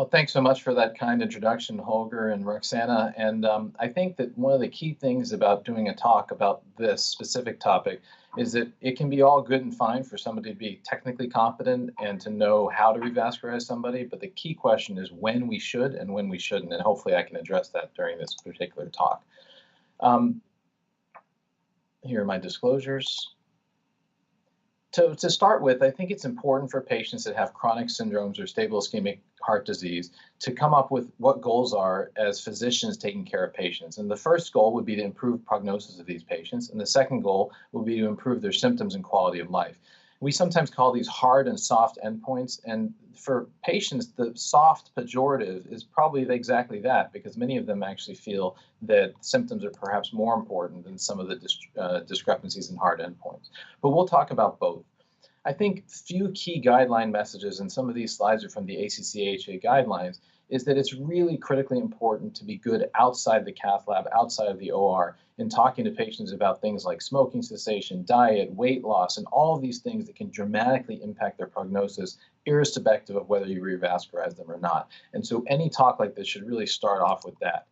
Well, thanks so much for that kind introduction, Holger and Roxana. And I think that one of the key things about doing a talk about this specific topic is that it can be all good and fine for somebody to be technically competent and to know how to revascularize somebody. But the key question is when we should and when we shouldn't. And hopefully I can address that during this particular talk. Here are my disclosures. To start with, I think it's important for patients that have chronic syndromes or stable ischemic heart disease to come up with what goals are as physicians taking care of patients. And the first goal would be to improve prognosis of these patients. And the second goal would be to improve their symptoms and quality of life. We sometimes call these hard and soft endpoints. And for patients, the soft pejorative is probably exactly that, because many of them actually feel that symptoms are perhaps more important than some of the discrepancies in hard endpoints. But we'll talk about both. I think few key guideline messages, and some of these slides are from the ACC/AHA guidelines, is that it's really critically important to be good outside the cath lab, outside of the OR, in talking to patients about things like smoking cessation, diet, weight loss, and all of these things that can dramatically impact their prognosis, irrespective of whether you revascularize them or not. And so any talk like this should really start off with that.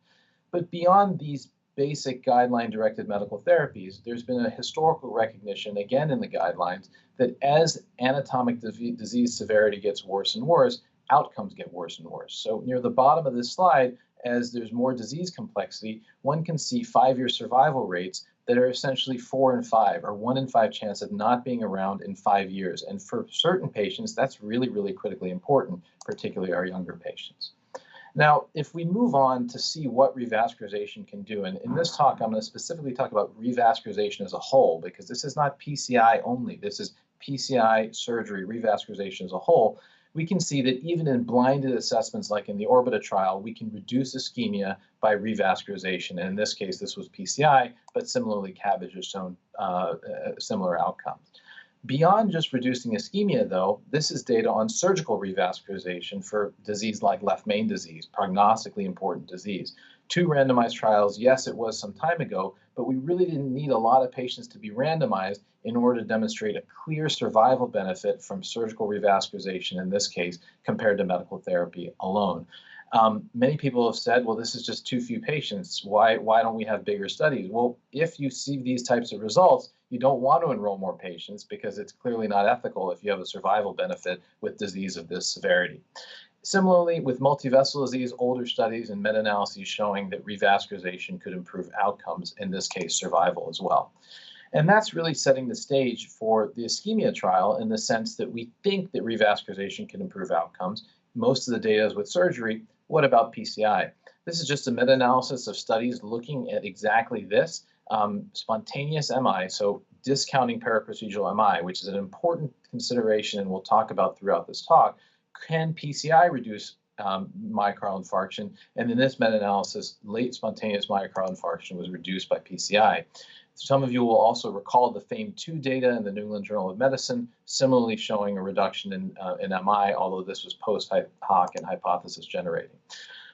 But beyond these basic guideline-directed medical therapies, there's been a historical recognition, again in the guidelines, that as anatomic disease severity gets worse and worse, outcomes get worse and worse. So near the bottom of this slide, as there's more disease complexity, one can see 5-year survival rates that are essentially 4 in 5, or 1 in 5 chance of not being around in 5 years. And for certain patients, that's really, really critically important, particularly our younger patients. Now, if we move on to see what revascularization can do, and in this talk, I'm going to specifically talk about revascularization as a whole, because this is not PCI only. This is PCI, surgery, revascularization as a whole. We can see that even in blinded assessments like in the Orbita trial, we can reduce ischemia by revascularization. And in this case, this was PCI, but similarly, CABG has shown similar outcomes. Beyond just reducing ischemia, though, this is data on surgical revascularization for disease like left main disease, prognostically important disease. 2 randomized trials, yes, it was some time ago, but we really didn't need a lot of patients to be randomized in order to demonstrate a clear survival benefit from surgical revascularization in this case compared to medical therapy alone. Many people have said, well, this is just too few patients. Why don't we have bigger studies? Well, if you see these types of results, you don't want to enroll more patients because it's clearly not ethical if you have a survival benefit with disease of this severity. Similarly, with multivessel disease, older studies and meta-analyses showing that revascularization could improve outcomes, in this case, survival as well. And that's really setting the stage for the ischemia trial in the sense that we think that revascularization can improve outcomes. Most of the data is with surgery. What about PCI? This is just a meta-analysis of studies looking at exactly this, spontaneous MI, so discounting paraprocedural MI, which is an important consideration and we'll talk about throughout this talk. Can PCI reduce myocardial infarction? And in this meta-analysis, late spontaneous myocardial infarction was reduced by PCI. Some of you will also recall the FAME2 data in the New England Journal of Medicine, similarly showing a reduction in MI, although this was post-hoc and hypothesis generating.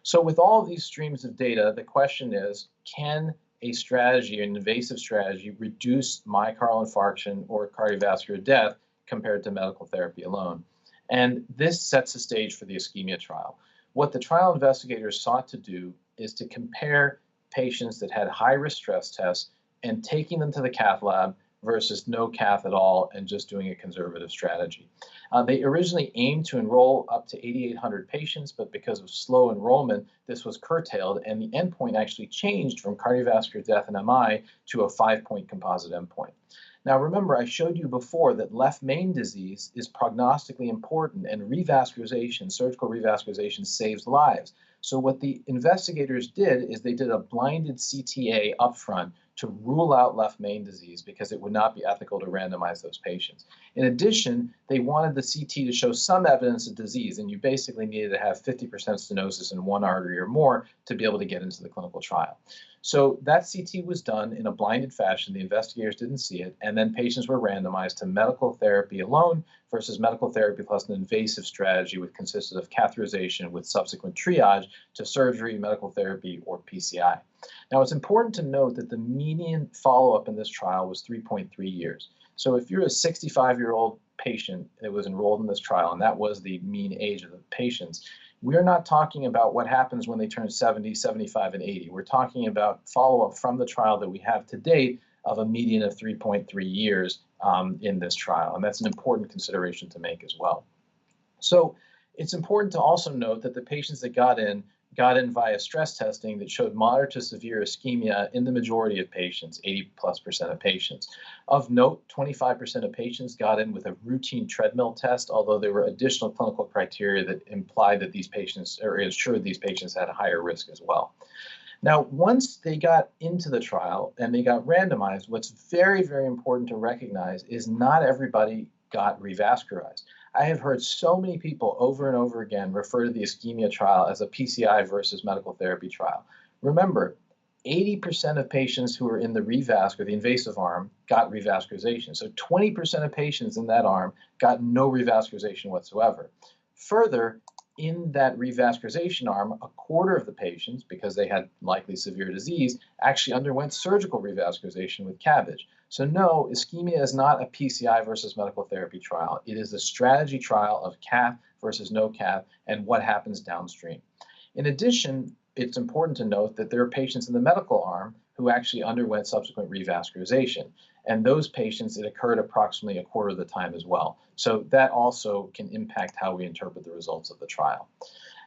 So with all of these streams of data, the question is, can a strategy, an invasive strategy, reduce myocardial infarction or cardiovascular death compared to medical therapy alone? And this sets the stage for the ischemia trial. What the trial investigators sought to do is to compare patients that had high-risk stress tests and taking them to the cath lab versus no cath at all and just doing a conservative strategy. They originally aimed to enroll up to 8,800 patients, but because of slow enrollment, this was curtailed, and the endpoint actually changed from cardiovascular death and MI to a 5-point composite endpoint. Now, remember, I showed you before that left main disease is prognostically important, and revascularization, surgical revascularization, saves lives. So what the investigators did is they did a blinded CTA upfront to rule out left main disease because it would not be ethical to randomize those patients. In addition, they wanted the CT to show some evidence of disease, and you basically needed to have 50% stenosis in one artery or more to be able to get into the clinical trial. So that CT was done in a blinded fashion. The investigators didn't see it, and then patients were randomized to medical therapy alone versus medical therapy plus an invasive strategy which consisted of catheterization with subsequent triage to surgery, medical therapy, or PCI. Now, it's important to note that the median follow-up in this trial was 3.3 years. So if you're a 65-year-old patient that was enrolled in this trial, and that was the mean age of the patients, We're not talking about what happens when they turn 70, 75, and 80. We're talking about follow-up from the trial that we have to date of a median of 3.3 years in this trial. And that's an important consideration to make as well. So it's important to also note that the patients that got in via stress testing that showed moderate to severe ischemia in the majority of patients, 80+% of patients. Of note, 25% of patients got in with a routine treadmill test, although there were additional clinical criteria that implied that these patients, or ensured these patients had a higher risk as well. Now, once they got into the trial and they got randomized, what's very, very important to recognize is not everybody got revascularized. I have heard so many people over and over again refer to the ischemia trial as a PCI versus medical therapy trial. Remember, 80% of patients who were in the revasc, or the invasive arm, got revascularization. So 20% of patients in that arm got no revascularization whatsoever. Further, in that revascularization arm, a quarter of the patients, because they had likely severe disease, actually underwent surgical revascularization with cabbage. So no, ischemia is not a PCI versus medical therapy trial. It is a strategy trial of cath versus no cath and what happens downstream. In addition, it's important to note that there are patients in the medical arm who actually underwent subsequent revascularization. And those patients, it occurred approximately a quarter of the time as well. So that also can impact how we interpret the results of the trial.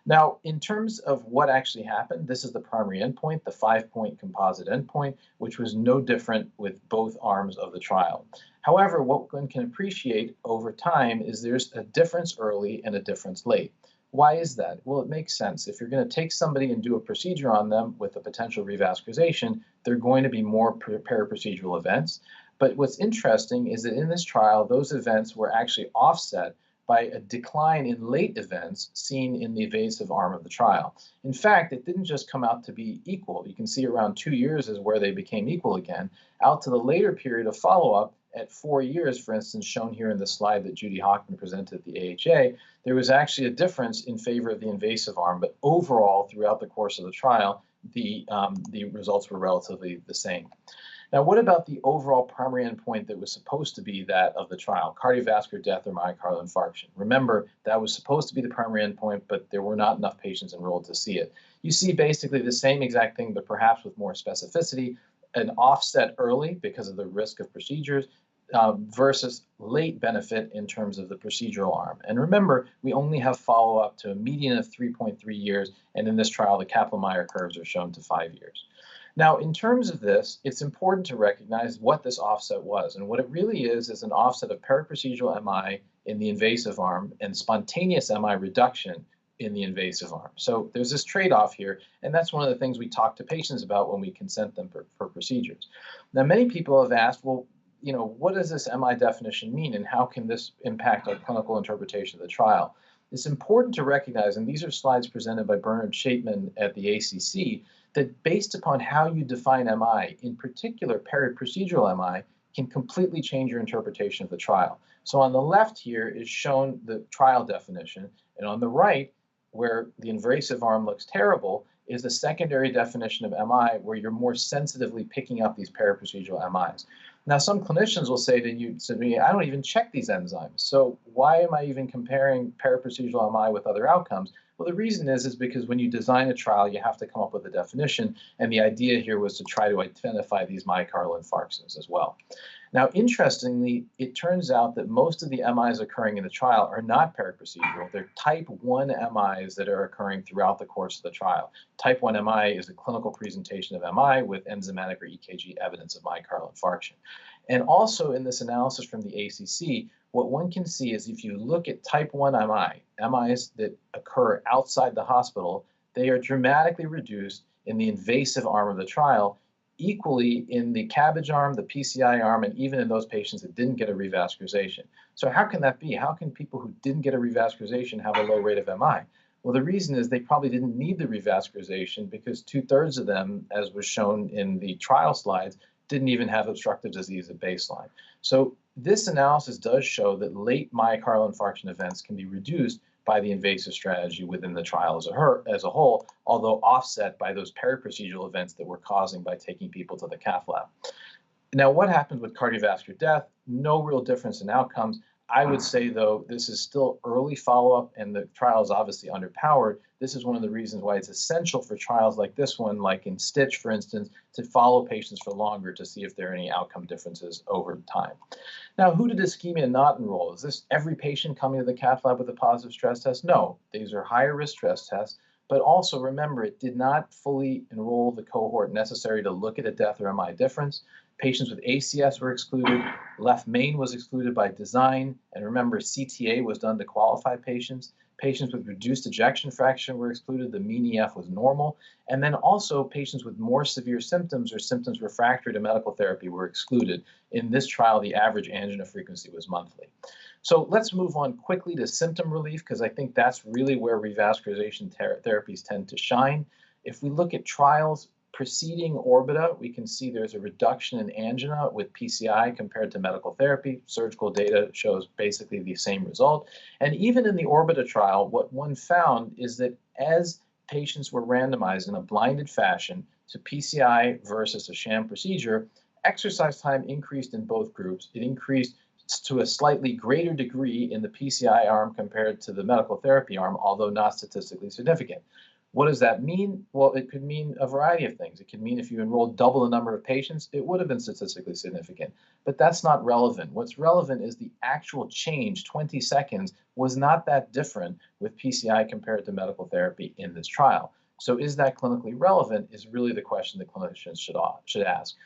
Now, in terms of what actually happened, this is the primary endpoint, the 5-point composite endpoint, which was no different with both arms of the trial. However, what one can appreciate over time is there's a difference early and a difference late. Why is that? Well, it makes sense. If you're going to take somebody and do a procedure on them with a potential revascularization, there are going to be more paraprocedural events. But what's interesting is that in this trial, those events were actually offset by a decline in late events seen in the invasive arm of the trial. In fact, it didn't just come out to be equal. You can see around 2 years is where they became equal again. Out to the later period of follow-up, at 4 years, for instance, shown here in the slide that Judy Hockman presented at the AHA, there was actually a difference in favor of the invasive arm, but overall, throughout the course of the trial, the results were relatively the same. Now, what about the overall primary endpoint that was supposed to be that of the trial, cardiovascular death or myocardial infarction? Remember, that was supposed to be the primary endpoint, but there were not enough patients enrolled to see it. You see basically the same exact thing, but perhaps with more specificity, an offset early because of the risk of procedures versus late benefit in terms of the procedural arm. And remember, we only have follow-up to a median of 3.3 years, and in this trial, the Kaplan-Meier curves are shown to 5 years. Now, in terms of this, it's important to recognize what this offset was. And what it really is an offset of paraprocedural MI in the invasive arm and spontaneous MI reduction in the invasive arm. So there's this trade-off here, and that's one of the things we talk to patients about when we consent them for procedures. Now, many people have asked, well, you know, what does this MI definition mean, and how can this impact our clinical interpretation of the trial? It's important to recognize, and these are slides presented by Bernard Shaitman at the ACC, that based upon how you define MI, in particular paraprocedural MI, can completely change your interpretation of the trial. So on the left here is shown the trial definition, and on the right, where the invasive arm looks terrible, is the secondary definition of MI, where you're more sensitively picking up these paraprocedural MIs. Now, some clinicians will say to me, I don't even check these enzymes, so why am I even comparing paraprocedural MI with other outcomes? Well, the reason is because when you design a trial, you have to come up with a definition, and the idea here was to try to identify these myocardial infarctions as well. Now, interestingly, it turns out that most of the MIs occurring in the trial are not paraprocedural. They're type 1 MIs that are occurring throughout the course of the trial. Type 1 MI is a clinical presentation of MI with enzymatic or EKG evidence of myocardial infarction. And also in this analysis from the ACC, what one can see is if you look at type 1 MIs that occur outside the hospital, they are dramatically reduced in the invasive arm of the trial, equally in the cabbage arm, the PCI arm, and even in those patients that didn't get a revascularization. So how can that be? How can people who didn't get a revascularization have a low rate of MI? Well, the reason is they probably didn't need the revascularization because 2/3 of them, as was shown in the trial slides, didn't even have obstructive disease at baseline. So this analysis does show that late myocardial infarction events can be reduced by the invasive strategy within the trial as a whole, although offset by those paraprocedural events that we're causing by taking people to the cath lab. Now, what happens with cardiovascular death? No real difference in outcomes. I would say, though, this is still early follow-up, and the trial is obviously underpowered. This is one of the reasons why it's essential for trials like this one, like in Stitch, for instance, to follow patients for longer to see if there are any outcome differences over time. Now, who did ischemia not enroll? Is this every patient coming to the cath lab with a positive stress test? No, these are higher risk stress tests. But also remember, it did not fully enroll the cohort necessary to look at a death or MI difference. Patients with ACS were excluded. Left main was excluded by design. And remember, CTA was done to qualify patients. Patients with reduced ejection fraction were excluded. The mean EF was normal. And then also patients with more severe symptoms or symptoms refractory to medical therapy were excluded. In this trial, the average angina frequency was monthly. So let's move on quickly to symptom relief, because I think that's really where revascularization therapies tend to shine. If we look at trials preceding Orbita, we can see there's a reduction in angina with PCI compared to medical therapy. Surgical data shows basically the same result. And even in the Orbita trial, what one found is that as patients were randomized in a blinded fashion to PCI versus a sham procedure, exercise time increased in both groups. It increased to a slightly greater degree in the PCI arm compared to the medical therapy arm, although not statistically significant. What does that mean? Well, it could mean a variety of things. It could mean if you enrolled double the number of patients, it would have been statistically significant. But that's not relevant. What's relevant is the actual change, 20 seconds, was not that different with PCI compared to medical therapy in this trial. So is that clinically relevant is really the question that clinicians should ask.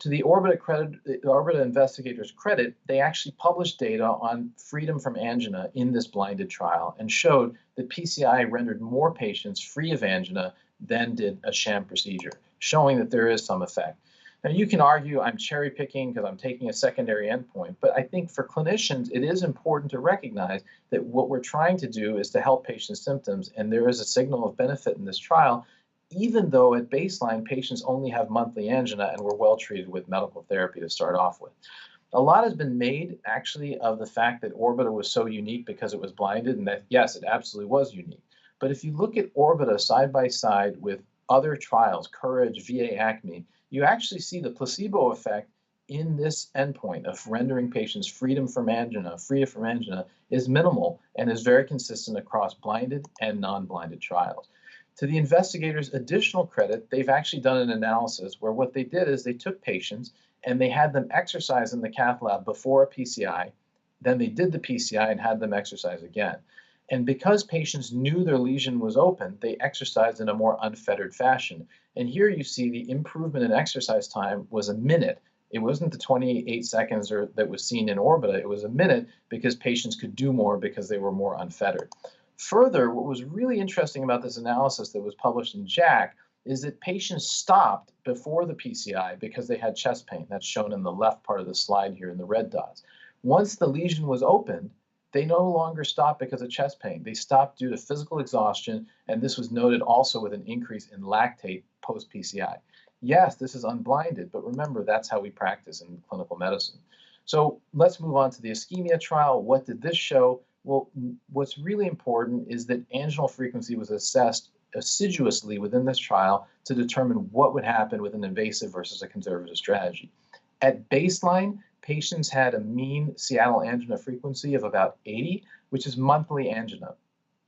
To the Orbita investigators' credit, they actually published data on freedom from angina in this blinded trial and showed that PCI rendered more patients free of angina than did a sham procedure, showing that there is some effect. Now, you can argue I'm cherry picking because I'm taking a secondary endpoint, but I think for clinicians, it is important to recognize that what we're trying to do is to help patients' symptoms, and there is a signal of benefit in this trial, even though at baseline, patients only have monthly angina and were well treated with medical therapy to start off with. A lot has been made, actually, of the fact that Orbita was so unique because it was blinded, and that, yes, it absolutely was unique. But if you look at Orbita side by side with other trials, Courage, VA ACME, you actually see the placebo effect in this endpoint of rendering patients free from angina is minimal and is very consistent across blinded and non-blinded trials. To the investigators' additional credit, they've actually done an analysis where what they did is they took patients and they had them exercise in the cath lab before a PCI, then they did the PCI and had them exercise again. And because patients knew their lesion was open, they exercised in a more unfettered fashion. And here you see the improvement in exercise time was a minute. It wasn't the 28 seconds that was seen in Orbita, it was a minute because patients could do more because they were more unfettered. Further, what was really interesting about this analysis that was published in JACC is that patients stopped before the PCI because they had chest pain. That's shown in the left part of the slide here in the red dots. Once the lesion was opened, they no longer stopped because of chest pain. They stopped due to physical exhaustion, and this was noted also with an increase in lactate post-PCI. Yes, this is unblinded, but remember, that's how we practice in clinical medicine. So let's move on to the ischemia trial. What did this show? Well, what's really important is that anginal frequency was assessed assiduously within this trial to determine what would happen with an invasive versus a conservative strategy. At baseline, patients had a mean Seattle angina frequency of about 80, which is monthly angina.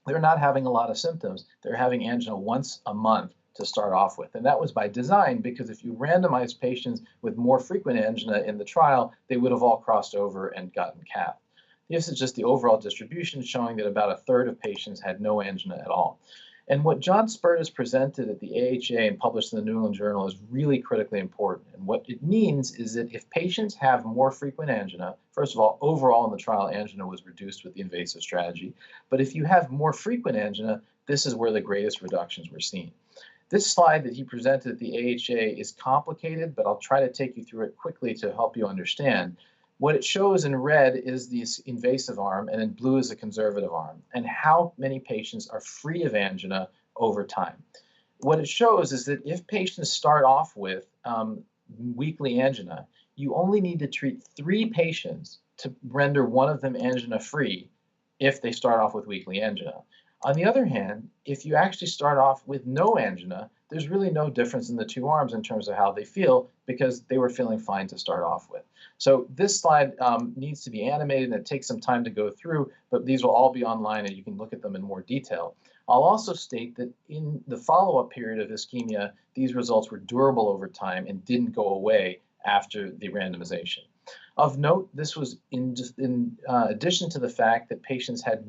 They're not having a lot of symptoms. They're having angina once a month to start off with. And that was by design, because if you randomize patients with more frequent angina in the trial, they would have all crossed over and gotten cath. This is just the overall distribution showing that about a third of patients had no angina at all. And what John Spertus presented at the AHA and published in the New England Journal is really critically important. And what it means is that if patients have more frequent angina, first of all, overall in the trial, angina was reduced with the invasive strategy. But if you have more frequent angina, this is where the greatest reductions were seen. This slide that he presented at the AHA is complicated, but I'll try to take you through it quickly to help you understand. What it shows in red is the invasive arm, and in blue is the conservative arm, and how many patients are free of angina over time. What it shows is that if patients start off with weekly angina, you only need to treat 3 patients to render one of them angina-free if they start off with weekly angina. On the other hand, if you actually start off with no angina, there's really no difference in the two arms in terms of how they feel because they were feeling fine to start off with. So this slide needs to be animated and it takes some time to go through, but these will all be online and you can look at them in more detail. I'll also state that in the follow-up period of ischemia, these results were durable over time and didn't go away after the randomization. Of note, this was in addition to the fact that patients had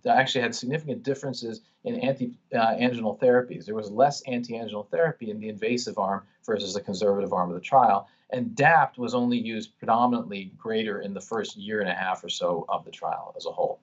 actually had significant differences in anti-anginal therapies. There was less anti-anginal therapy in the invasive arm versus the conservative arm of the trial, and DAPT was only used predominantly greater in the first year and a half or so of the trial as a whole.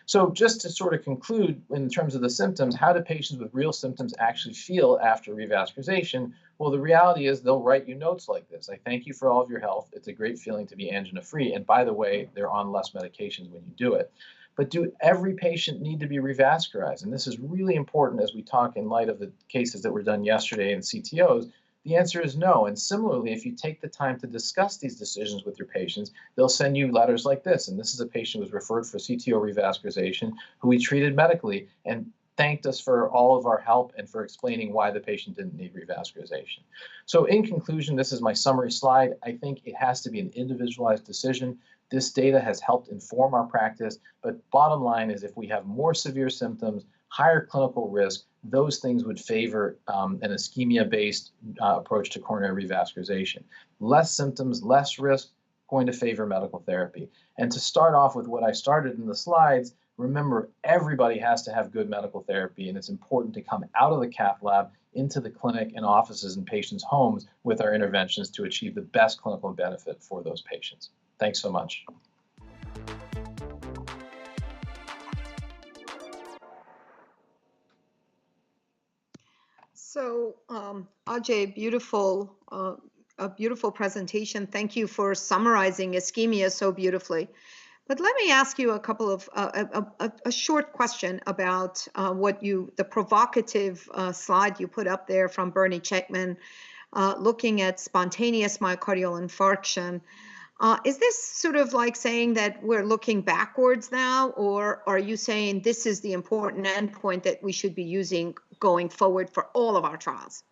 So just to sort of conclude in terms of the symptoms, how do patients with real symptoms actually feel after revascularization? Well, the reality is they'll write you notes like this. I thank you for all of your help. It's a great feeling to be angina-free. And by the way, they're on less medications when you do it. But do every patient need to be revascularized? And this is really important as we talk in light of the cases that were done yesterday in CTOs. The answer is no. And similarly, if you take the time to discuss these decisions with your patients, they'll send you letters like this. And this is a patient who was referred for CTO revascularization who we treated medically and thanked us for all of our help and for explaining why the patient didn't need revascularization. So in conclusion, this is my summary slide. I think it has to be an individualized decision. This data has helped inform our practice, but bottom line is if we have more severe symptoms, higher clinical risk, those things would favor an ischemia-based approach to coronary revascularization. Less symptoms, less risk, going to favor medical therapy. And to start off with what I started in the slides, remember everybody has to have good medical therapy, and it's important to come out of the cath lab into the clinic and offices and patients' homes with our interventions to achieve the best clinical benefit for those patients. Thanks so much. So, Ajay, a beautiful presentation. Thank you for summarizing ischemia so beautifully. But let me ask you a couple of a short question about the provocative slide you put up there from Bernie Checkman, looking at spontaneous myocardial infarction. Is this sort of like saying that we're looking backwards now, or are you saying this is the important endpoint that we should be using going forward for all of our trials?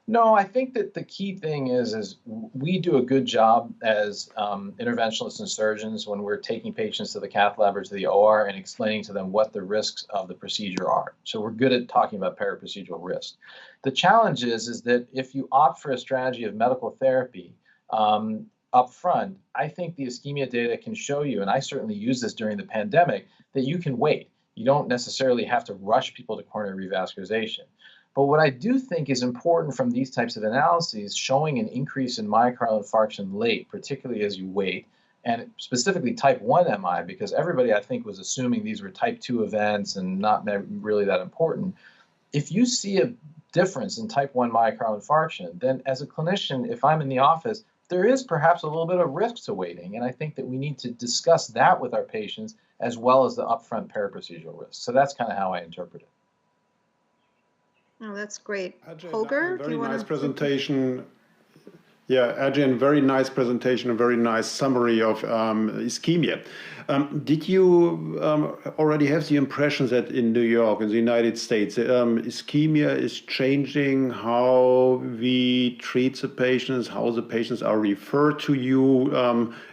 No, I think that the key thing is we do a good job as interventionalists and surgeons when we're taking patients to the cath lab or to the OR and explaining to them what the risks of the procedure are. So we're good at talking about periprocedural risk. The challenge is that if you opt for a strategy of medical therapy up front, I think the ischemia data can show you, and I certainly use this during the pandemic, that you can wait. You don't necessarily have to rush people to coronary revascularization. But what I do think is important from these types of analyses, showing an increase in myocardial infarction late, particularly as you wait, and specifically type 1 MI, because everybody, I think, was assuming these were type 2 events and not really that important. If you see a difference in type 1 myocardial infarction, then as a clinician, if I'm in the office, there is perhaps a little bit of risk to waiting. And I think that we need to discuss that with our patients as well as the upfront periprocedural risk. So that's kind of how I interpret it. Oh, that's great. Ajay, Holger, very nice presentation. Yeah, Azeem, very nice presentation, a very nice summary of ischemia. Did you already have the impression that in New York, in the United States, ischemia is changing how we treat the patients, how the patients are referred to you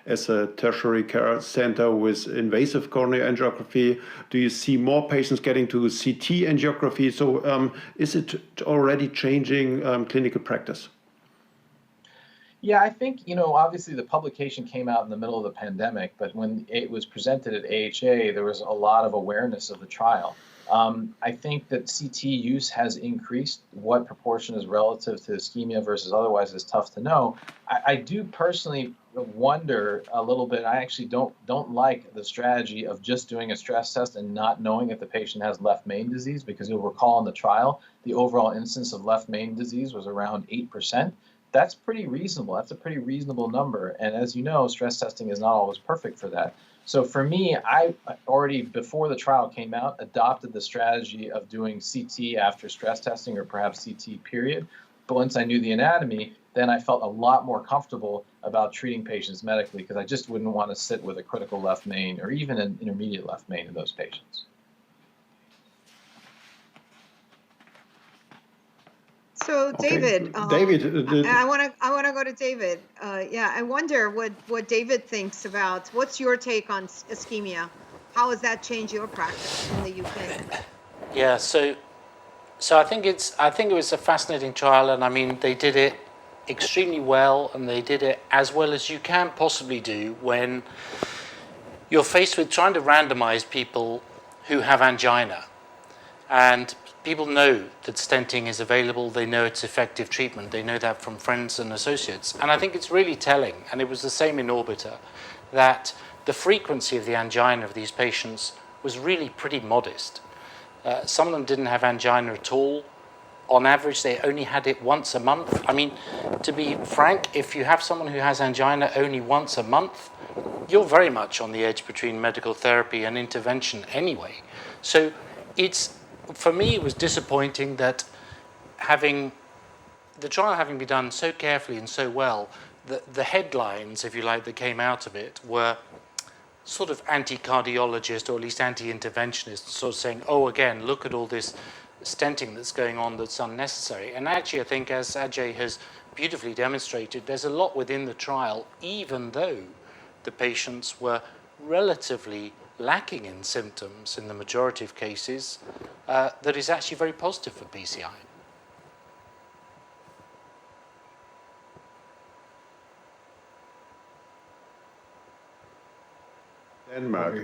as a tertiary care center with invasive coronary angiography? Do you see more patients getting to CT angiography? So is it already changing clinical practice? Yeah, I think, obviously the publication came out in the middle of the pandemic, but when it was presented at AHA, there was a lot of awareness of the trial. I think that CT use has increased. What proportion is relative to ischemia versus otherwise is tough to know. I do personally wonder a little bit. I actually don't like the strategy of just doing a stress test and not knowing if the patient has left main disease, because you'll recall in the trial, the overall incidence of left main disease was around 8%. That's pretty reasonable. That's a pretty reasonable number. And as you know, stress testing is not always perfect for that. So for me, I already, before the trial came out, adopted the strategy of doing CT after stress testing, or perhaps CT period. But once I knew the anatomy, then I felt a lot more comfortable about treating patients medically, because I just wouldn't want to sit with a critical left main or even an intermediate left main in those patients. So David, David, I want to go to David. Yeah, I wonder what David thinks about. What's your take on ischemia? How has that changed your practice in the UK? Yeah, so I think it was a fascinating trial, and I mean they did it extremely well, and they did it as well as you can possibly do when you're faced with trying to randomize people who have angina. And people know that stenting is available, they know it's effective treatment, they know that from friends and associates. And I think it's really telling, and it was the same in Orbiter, that the frequency of the angina of these patients was really pretty modest. Some of them didn't have angina at all. On average, they only had it once a month. I mean, to be frank, if you have someone who has angina only once a month, you're very much on the edge between medical therapy and intervention anyway. So for me, it was disappointing that the trial having been done so carefully and so well, the headlines, if you like, that came out of it were sort of anti-cardiologist or at least anti-interventionist, sort of saying, oh, again, look at all this stenting that's going on that's unnecessary. And actually, I think, as Ajay has beautifully demonstrated, there's a lot within the trial, even though the patients were relatively lacking in symptoms in the majority of cases, that is actually very positive for PCI. Denmark.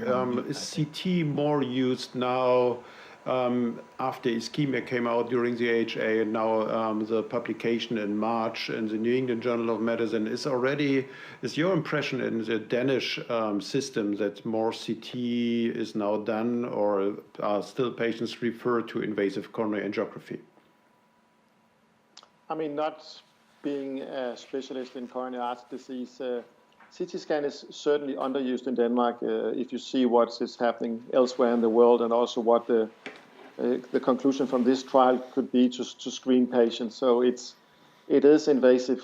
Is CT more used now after ischemia came out during the AHA, and now the publication in March in the New England Journal of Medicine is your impression in the Danish system that more CT is now done, or are still patients referred to invasive coronary angiography? I mean, not being a specialist in coronary artery disease, CT scan is certainly underused in Denmark if you see what is happening elsewhere in the world, and also what the conclusion from this trial could be to screen patients. So it is invasive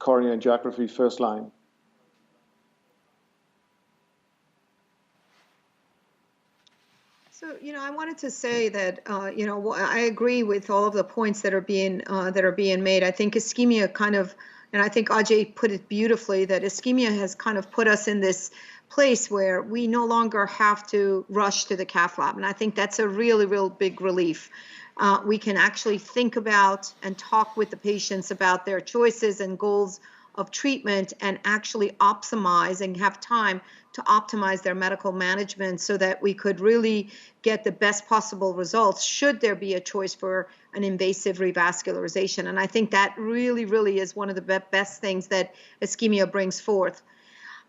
coronary angiography first line. So, I wanted to say that, I agree with all of the points that are being made. I think ischemia and I think Ajay put it beautifully, that ischemia has kind of put us in this place where we no longer have to rush to the cath lab. And I think that's a really, real big relief. We can actually think about and talk with the patients about their choices and goals of treatment, and actually optimize and have time to optimize their medical management so that we could really get the best possible results should there be a choice for an invasive revascularization. And I think that really, really is one of the best things that ischemia brings forth.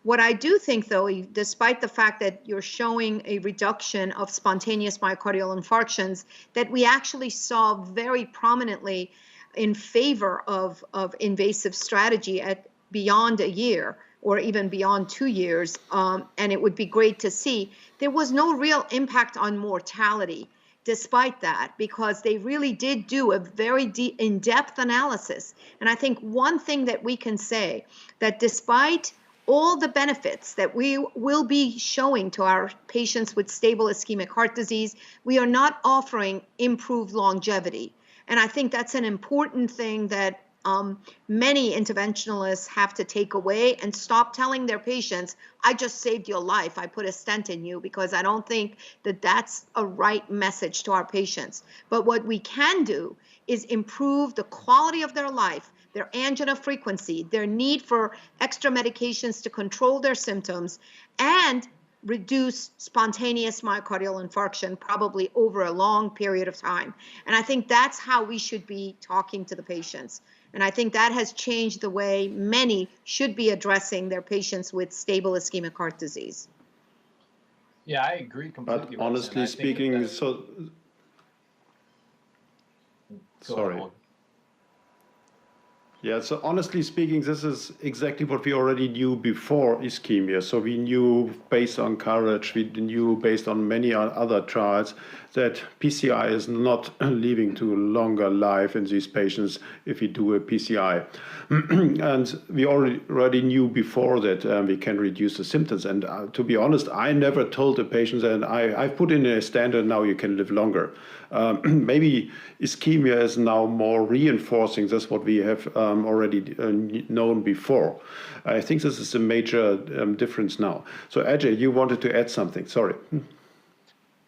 What I do think, though, despite the fact that you're showing a reduction of spontaneous myocardial infarctions, that we actually saw very prominently in favor of invasive strategy at beyond a year or even beyond 2 years, and it would be great to see, there was no real impact on mortality despite that, because they really did do a very in-depth analysis. And I think one thing that we can say, that despite all the benefits that we will be showing to our patients with stable ischemic heart disease, we are not offering improved longevity. And I think that's an important thing that many interventionalists have to take away and stop telling their patients, I just saved your life, I put a stent in you, because I don't think that that's a right message to our patients. But what we can do is improve the quality of their life, their angina frequency, their need for extra medications to control their symptoms, and reduce spontaneous myocardial infarction probably over a long period of time. And I think that's how we should be talking to the patients. And I think that has changed the way many should be addressing their patients with stable ischemic heart disease. Yeah, I agree completely. But honestly speaking, sorry. Yeah, so honestly speaking, this is exactly what we already knew before ischemia. So we knew based on courage, we knew based on many other trials that PCI is not leading to longer life in these patients if we do a PCI. And we already knew before that we can reduce the symptoms. And to be honest, I never told the patients, and I've put in a standard, now you can live longer. Maybe ischemia is now more reinforcing this what we have already known before. I think this is a major difference now. So Ajay, you wanted to add something, sorry.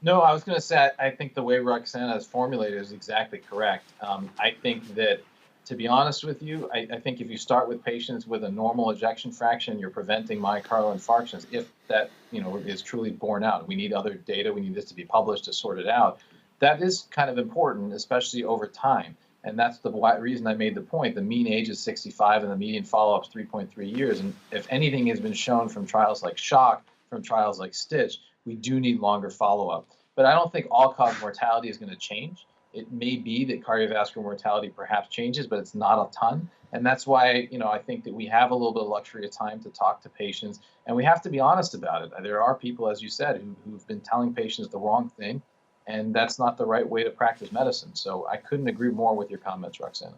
No, I was going to say, I think the way Roxana is formulated is exactly correct. I think that, to be honest with you, I think if you start with patients with a normal ejection fraction, you're preventing myocardial infarctions. If that, is truly borne out, we need other data. We need this to be published to sort it out. That is kind of important, especially over time. And that's the reason I made the point. The mean age is 65 and the median follow-up is 3.3 years. And if anything has been shown from trials like SHOCK, from trials like STITCH, we do need longer follow-up. But I don't think all-cause mortality is going to change. It may be that cardiovascular mortality perhaps changes, but it's not a ton. And that's why, I think that we have a little bit of luxury of time to talk to patients. And we have to be honest about it. There are people, as you said, who've been telling patients the wrong thing. And that's not the right way to practice medicine. So I couldn't agree more with your comments, Roxana.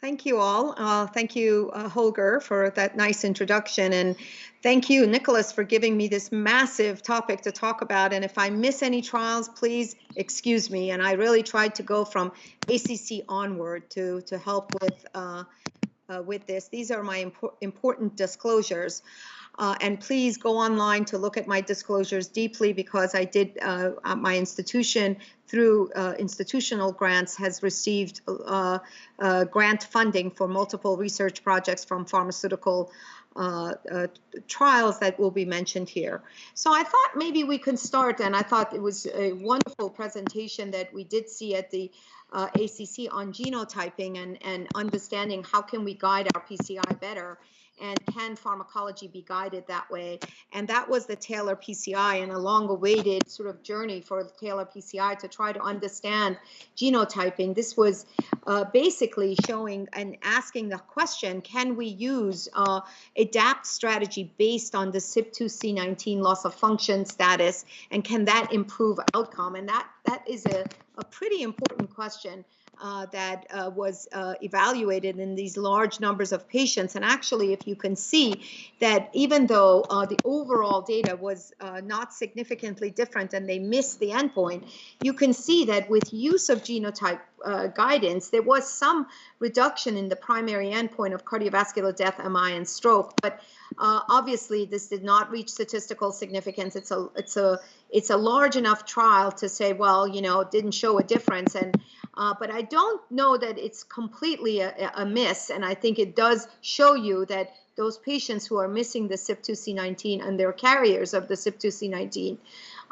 Thank you all. Thank you, Holger, for that nice introduction. And thank you, Nicolas, for giving me this massive topic to talk about. And if I miss any trials, please excuse me. And I really tried to go from ACC onward to help with this. These are my important disclosures. And please go online to look at my disclosures deeply, because I did, my institution through institutional grants has received grant funding for multiple research projects from pharmaceutical trials that will be mentioned here. So I thought maybe we can start, and I thought it was a wonderful presentation that we did see at the ACC on genotyping and understanding how can we guide our PCI better, and can pharmacology be guided that way? And that was the Thiele PCI, and a long-awaited sort of journey for the Thiele PCI to try to understand genotyping. This was basically showing and asking the question, can we use a DAPT strategy based on the CYP2C19 loss of function status, and can that improve outcome? And that is a pretty important question that was evaluated in these large numbers of patients. And actually, if you can see that even though the overall data was not significantly different and they missed the endpoint, you can see that with use of genotype guidance, there was some reduction in the primary endpoint of cardiovascular death, MI, and stroke. But obviously, this did not reach statistical significance. It's a large enough trial to say, well, it didn't show a difference. And but I don't know that it's completely a miss. And I think it does show you that those patients who are missing the CYP2C19 and they're carriers of the CYP2C19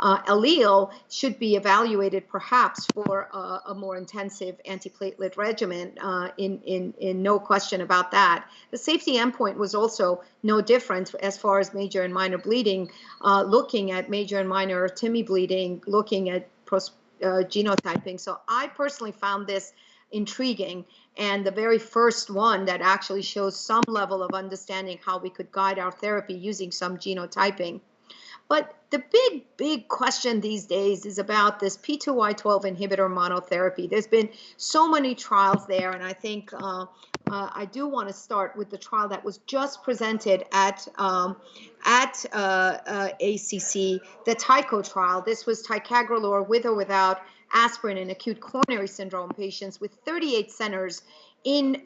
allele should be evaluated perhaps for a more intensive antiplatelet regimen, in no question about that. The safety endpoint was also no different as far as major and minor bleeding, looking at major and minor TIMI bleeding, looking at genotyping. So I personally found this intriguing, and the very first one that actually shows some level of understanding how we could guide our therapy using some genotyping. But the big question these days is about this P2Y12 inhibitor monotherapy. There's been so many trials there, and I think I do want to start with the trial that was just presented at ACC, the TICO trial. This was ticagrelor with or without aspirin in acute coronary syndrome patients with 38 centers in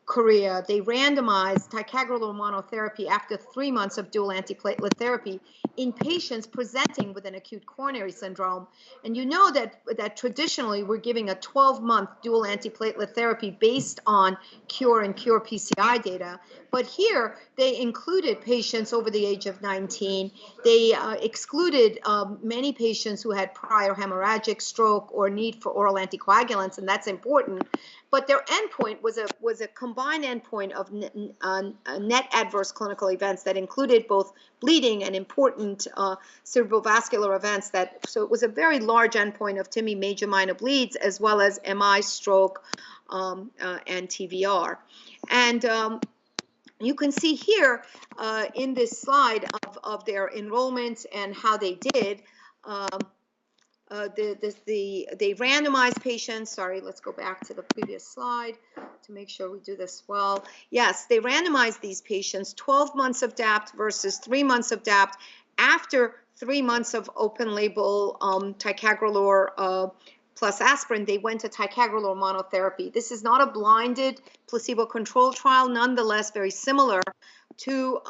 Korea, they randomized ticagrelor monotherapy after 3 months of dual antiplatelet therapy in patients presenting with an acute coronary syndrome. And you know that traditionally we're giving a 12-month dual antiplatelet therapy based on CURE and CURE PCI data. But here they included patients over the age of 19. They excluded many patients who had prior hemorrhagic stroke or need for oral anticoagulants, and that's important. But their endpoint was a combined endpoint of net adverse clinical events that included both bleeding and important cerebrovascular events. So it was a very large endpoint of TIMI major minor bleeds, as well as MI, stroke, and TVR. And you can see here in this slide of their enrollments and how they did. They randomized patients. Sorry, let's go back to the previous slide to make sure we do this well. Yes, they randomized these patients 12 months of DAPT versus 3 months of DAPT after 3 months of open label ticagrelor plus aspirin. They went to ticagrelor monotherapy. This is not a blinded placebo-controlled trial, nonetheless very similar to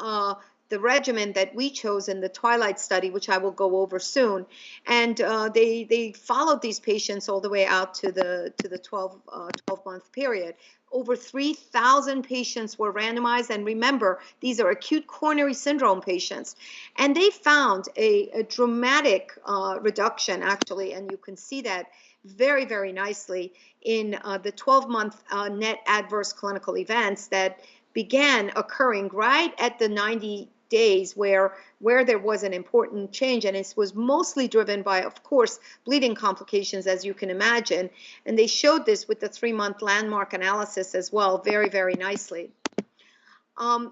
the regimen that we chose in the Twilight study, which I will go over soon. And they followed these patients all the way out to the 12-month period. Over 3,000 patients were randomized, and remember, these are acute coronary syndrome patients. And they found a dramatic reduction, actually, and you can see that very, very nicely in the 12-month net adverse clinical events that began occurring right at the 90 days where there was an important change, and it was mostly driven by, of course, bleeding complications, as you can imagine. And they showed this with the 3-month landmark analysis as well, very, very nicely.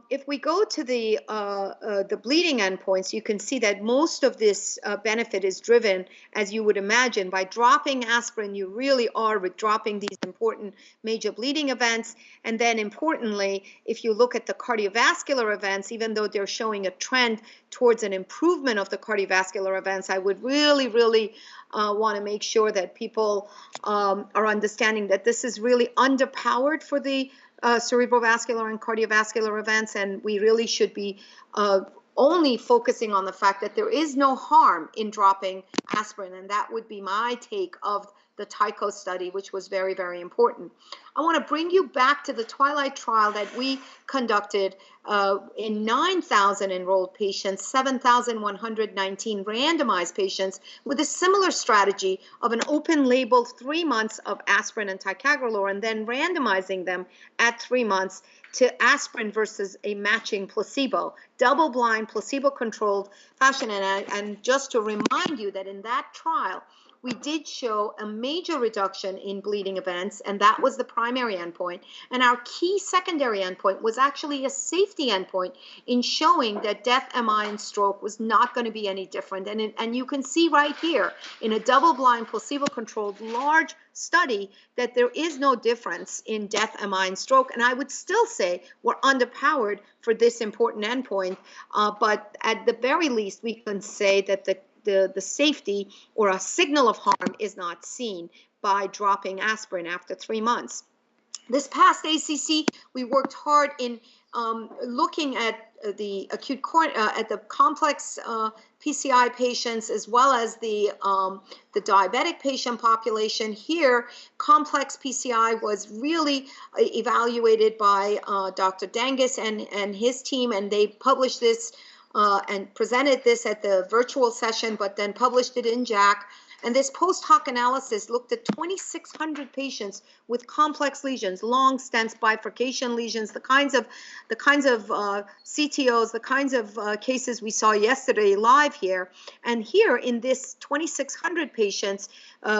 If we go to the bleeding endpoints, you can see that most of this benefit is driven, as you would imagine, by dropping aspirin. You really are dropping these important major bleeding events. And then importantly, if you look at the cardiovascular events, even though they're showing a trend towards an improvement of the cardiovascular events, I would really, really want to make sure that people are understanding that this is really underpowered for the cerebrovascular and cardiovascular events, and we really should be only focusing on the fact that there is no harm in dropping aspirin, and that would be my take of the TIO study, which was very, very important. I want to bring you back to the Twilight trial that we conducted in 9,000 enrolled patients, 7,119 randomized patients with a similar strategy of an open label 3 months of aspirin and ticagrelor, and then randomizing them at 3 months to aspirin versus a matching placebo, double-blind, placebo-controlled fashion. And just to remind you that in that trial, we did show a major reduction in bleeding events, and that was the primary endpoint. And our key secondary endpoint was actually a safety endpoint in showing that death, MI, and stroke was not going to be any different. And you can see right here in a double-blind, placebo-controlled large study that there is no difference in death, MI, and stroke. And I would still say we're underpowered for this important endpoint, but at the very least, we can say that the safety or a signal of harm is not seen by dropping aspirin after 3 months. This past ACC, we worked hard in looking at the acute at the complex PCI patients, as well as the diabetic patient population. Here, complex PCI was really evaluated by Dr. Dangus and his team, and they published this and presented this at the virtual session, but then published it in JACC. And this post hoc analysis looked at 2,600 patients with complex lesions, long stents, bifurcation lesions, the kinds of CTOs, the kinds of cases we saw yesterday live here. And here in this 2,600 patients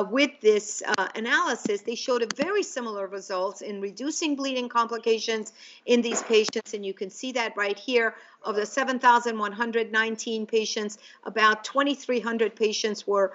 with this analysis, they showed a very similar results in reducing bleeding complications in these patients. And you can see that right here. Of the 7,119 patients, about 2,300 patients were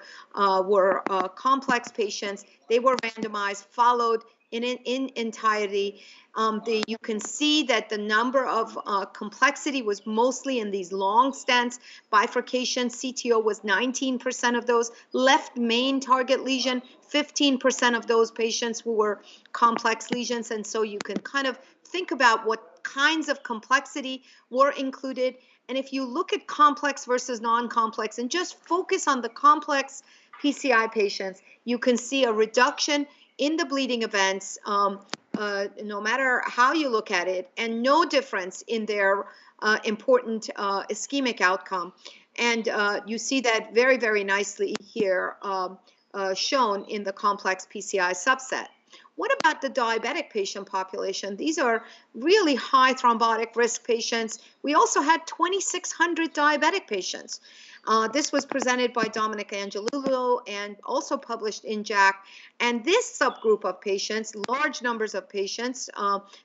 complex patients. They were randomized, followed in entirety. You can see that the number of complexity was mostly in these long stents. Bifurcation, CTO was 19% of those. Left main target lesion, 15% of those patients were complex lesions. And so you can kind of think about what kinds of complexity were included. And if you look at complex versus non-complex and just focus on the complex PCI patients, you can see a reduction in the bleeding events, no matter how you look at it, and no difference in their important ischemic outcome. And you see that very, very nicely here shown in the complex PCI subset. What about the diabetic patient population? These are really high thrombotic risk patients. We also had 2,600 diabetic patients. This was presented by Dominic Angelillo and also published in JACC. And this subgroup of patients, large numbers of patients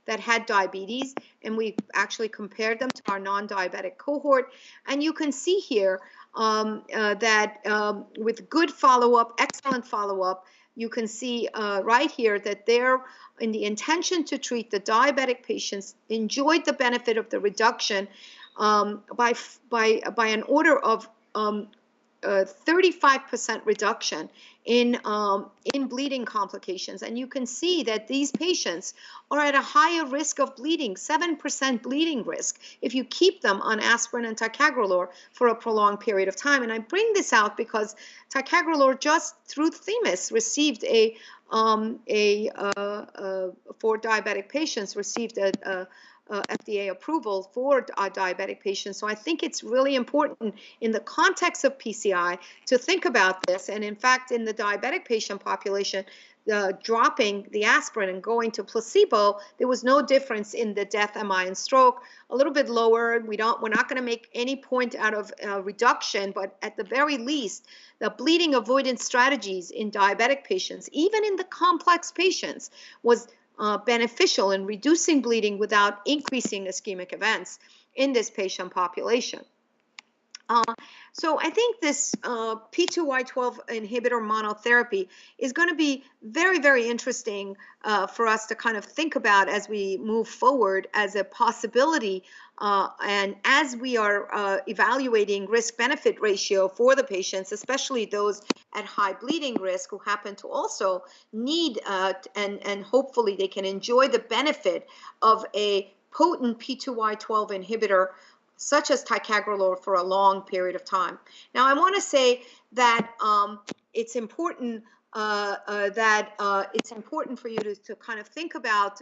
that had diabetes, and we actually compared them to our non-diabetic cohort. And you can see here that with good follow-up, excellent follow-up, you can see right here that they're in the intention to treat the diabetic patients enjoyed the benefit of the reduction by an order of 35% reduction in bleeding complications. And you can see that these patients are at a higher risk of bleeding, 7% bleeding risk, if you keep them on aspirin and ticagrelor for a prolonged period of time. And I bring this out because ticagrelor just through Themis received for diabetic patients, received a FDA approval for diabetic patients. So I think it's really important in the context of PCI to think about this. And in fact, in the diabetic patient population, dropping the aspirin and going to placebo, there was no difference in the death, MI, and stroke. A little bit lower. We're not going to make any point out of reduction, but at the very least, the bleeding avoidance strategies in diabetic patients, even in the complex patients, was beneficial in reducing bleeding without increasing ischemic events in this patient population. So I think this P2Y12 inhibitor monotherapy is going to be very, very interesting for us to kind of think about as we move forward as a possibility. And as we are evaluating risk-benefit ratio for the patients, especially those at high bleeding risk who happen to also need and hopefully they can enjoy the benefit of a potent P2Y12 inhibitor such as ticagrelor for a long period of time. Now, I want to say that it's important for you to kind of think about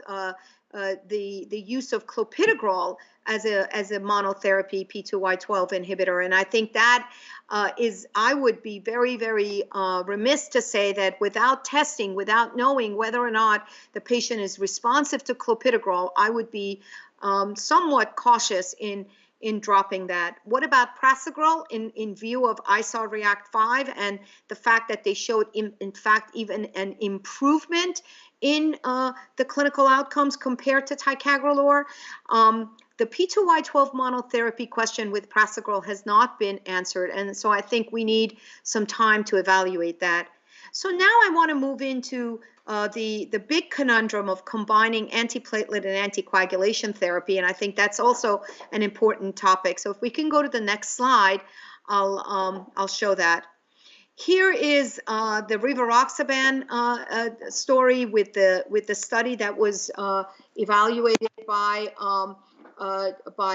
the use of clopidogrel as a monotherapy P2Y12 inhibitor, and I think that I would be very, very remiss to say that without testing, without knowing whether or not the patient is responsive to clopidogrel, I would be somewhat cautious in dropping that. What about prasugrel in view of ISAR React 5 and the fact that they showed, in fact, even an improvement in the clinical outcomes compared to ticagrelor? The P2Y12 monotherapy question with prasugrel has not been answered, and so I think we need some time to evaluate that. So now I want to move into the big conundrum of combining antiplatelet and anticoagulation therapy, and I think that's also an important topic. So if we can go to the next slide, I'll show that. Here is the rivaroxaban story with the study that was evaluated by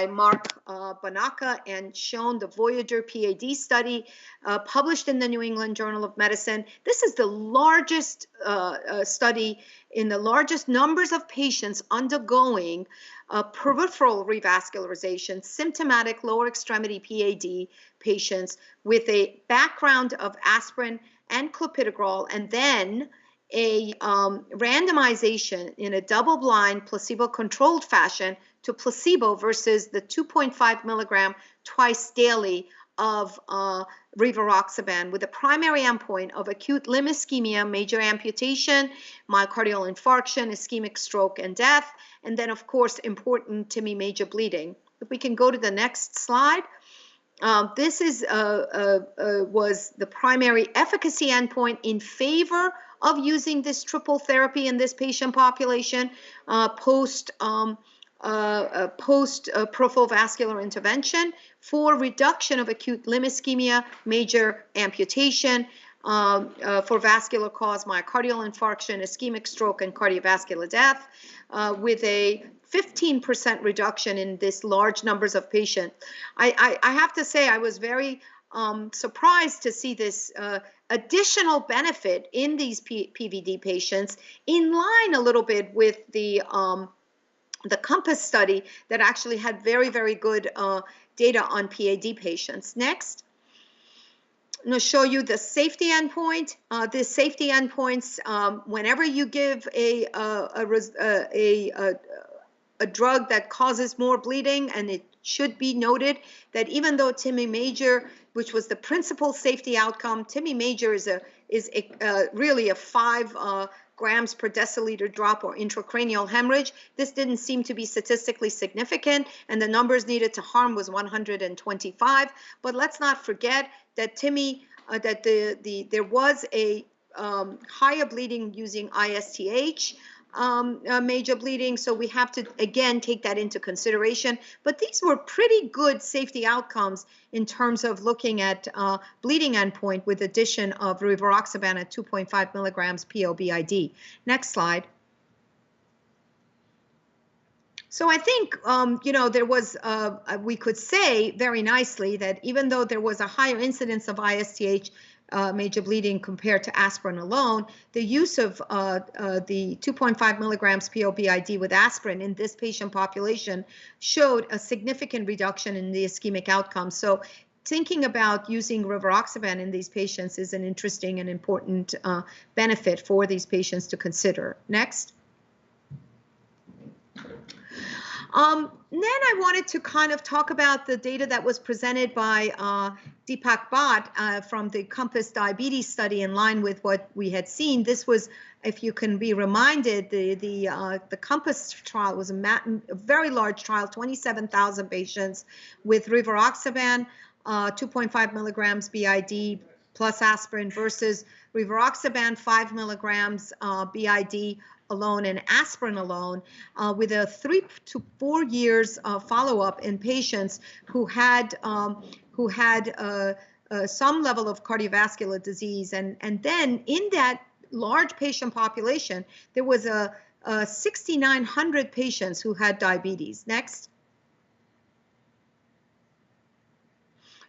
Mark Banaka and shown, the Voyager PAD study published in the New England Journal of Medicine. This is the largest study in the largest numbers of patients undergoing peripheral revascularization, symptomatic lower extremity PAD patients with a background of aspirin and clopidogrel, and then a randomization in a double-blind placebo-controlled fashion to placebo versus the 2.5 milligram twice daily of rivaroxaban, with a primary endpoint of acute limb ischemia, major amputation, myocardial infarction, ischemic stroke, and death, and then, of course, important to me, major bleeding. If we can go to the next slide. This is was the primary efficacy endpoint in favor of using this triple therapy in this patient population post peripheral vascular intervention for reduction of acute limb ischemia, major amputation, for vascular cause myocardial infarction, ischemic stroke, and cardiovascular death, with a 15% reduction in this large numbers of patients. I have to say I was very surprised to see this additional benefit in these PVD patients, in line a little bit with the COMPASS study that actually had very, very good data on PAD patients. Next. I'm going to show you the safety endpoint. The safety endpoints, whenever you give a drug that causes more bleeding, and it should be noted that even though TIMI major, which was the principal safety outcome, TIMI major is really a 5 grams per deciliter drop or intracranial hemorrhage. This didn't seem to be statistically significant, and the numbers needed to harm was 125. But let's not forget that TIMI, there was a higher bleeding using ISTH, major bleeding, so we have to again take that into consideration. But these were pretty good safety outcomes in terms of looking at bleeding endpoint with addition of rivaroxaban at 2.5 milligrams PO/BID. Next slide. So I think, there was, we could say very nicely that even though there was a higher incidence of ISTH major bleeding compared to aspirin alone, the use of the 2.5 milligrams PO/BID with aspirin in this patient population showed a significant reduction in the ischemic outcomes. So thinking about using rivaroxaban in these patients is an interesting and important benefit for these patients to consider. Next. Then I wanted to kind of talk about the data that was presented by Deepak Bhatt from the COMPASS diabetes study, in line with what we had seen. This was, if you can be reminded, the COMPASS trial was a very large trial, 27,000 patients with rivaroxaban, 2.5 milligrams BID plus aspirin versus rivaroxaban 5 milligrams BID alone and aspirin alone, with a 3 to 4 years follow-up in patients who had some level of cardiovascular disease, and then in that large patient population there was a 6,900 patients who had diabetes. Next.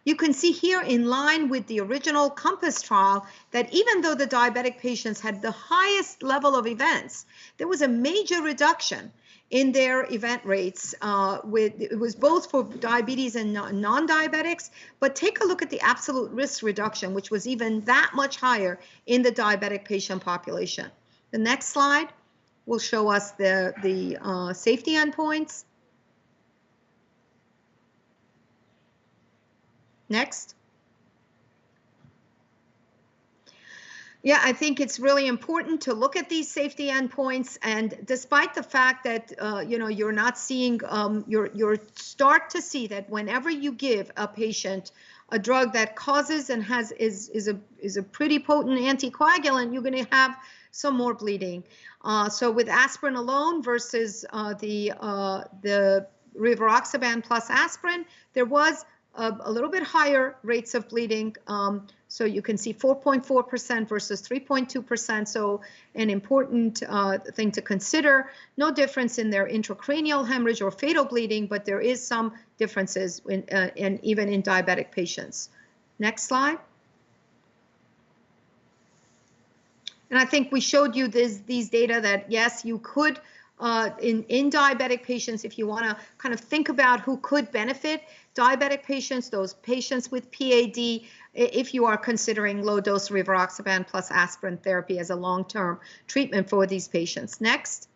You can see here, in line with the original COMPASS trial, that even though the diabetic patients had the highest level of events, there was a major reduction in their event rates. It was both for diabetes and non-diabetics, but take a look at the absolute risk reduction, which was even that much higher in the diabetic patient population. The next slide will show us the safety endpoints. Next. Yeah, I think it's really important to look at these safety endpoints, and despite the fact that you're not seeing, you're start to see that whenever you give a patient a drug that causes and is a pretty potent anticoagulant, you're going to have some more bleeding. So with aspirin alone versus the rivaroxaban plus aspirin, there was a little bit higher rates of bleeding. So you can see 4.4% versus 3.2%. So an important thing to consider. No difference in their intracranial hemorrhage or fatal bleeding, but there is some differences in even in diabetic patients. Next slide. And I think we showed you these data that, yes, you could, in diabetic patients, if you want to kind of think about who could benefit, diabetic patients, those patients with PAD, if you are considering low-dose rivaroxaban plus aspirin therapy as a long-term treatment for these patients. Next.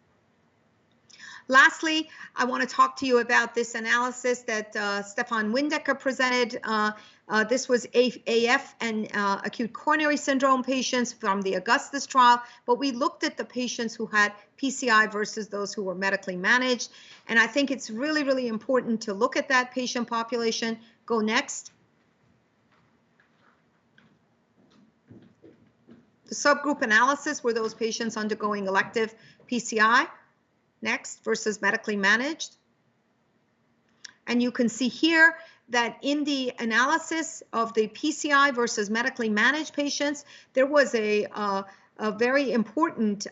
Lastly, I want to talk to you about this analysis that Stefan Windecker presented. This was AF and acute coronary syndrome patients from the Augustus trial, but we looked at the patients who had PCI versus those who were medically managed. And I think it's really, really important to look at that patient population. Go next. The subgroup analysis were those patients undergoing elective PCI, next, versus medically managed. And you can see here that in the analysis of the PCI versus medically managed patients, there was a very important,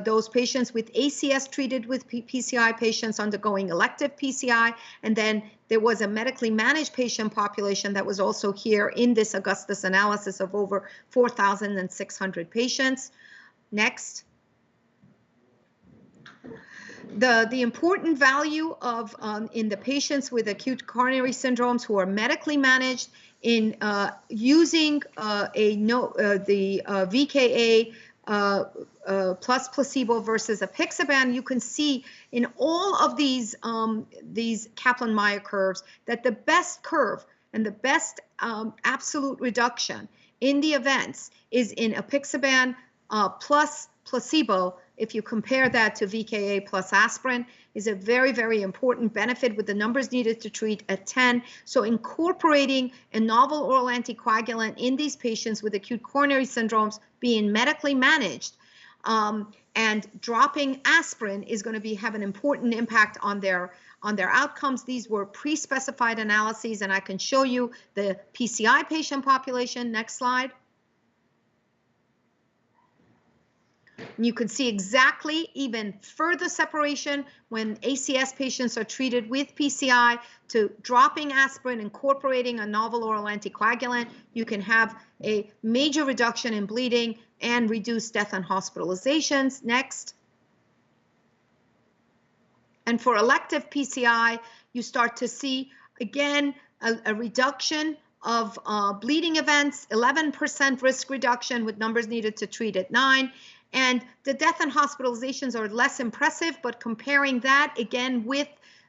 those patients with ACS treated with PCI, patients undergoing elective PCI, and then there was a medically managed patient population that was also here in this Augustus analysis of over 4,600 patients. Next. The important value of in the patients with acute coronary syndromes who are medically managed in using the VKA plus placebo versus apixaban, you can see in all of these Kaplan-Meier curves that the best curve and the best absolute reduction in the events is in apixaban plus placebo. If you compare that to VKA plus aspirin, is a very, very important benefit with the numbers needed to treat at 10. So incorporating a novel oral anticoagulant in these patients with acute coronary syndromes being medically managed and dropping aspirin is going to have an important impact on their outcomes. These were pre-specified analyses, and I can show you the PCI patient population. Next slide. And you can see exactly even further separation when ACS patients are treated with PCI to dropping aspirin, incorporating a novel oral anticoagulant. You can have a major reduction in bleeding and reduce death and hospitalizations. Next. And for elective PCI, you start to see, again, a reduction of bleeding events, 11% risk reduction with numbers needed to treat at 9. And the death and hospitalizations are less impressive, but comparing that again with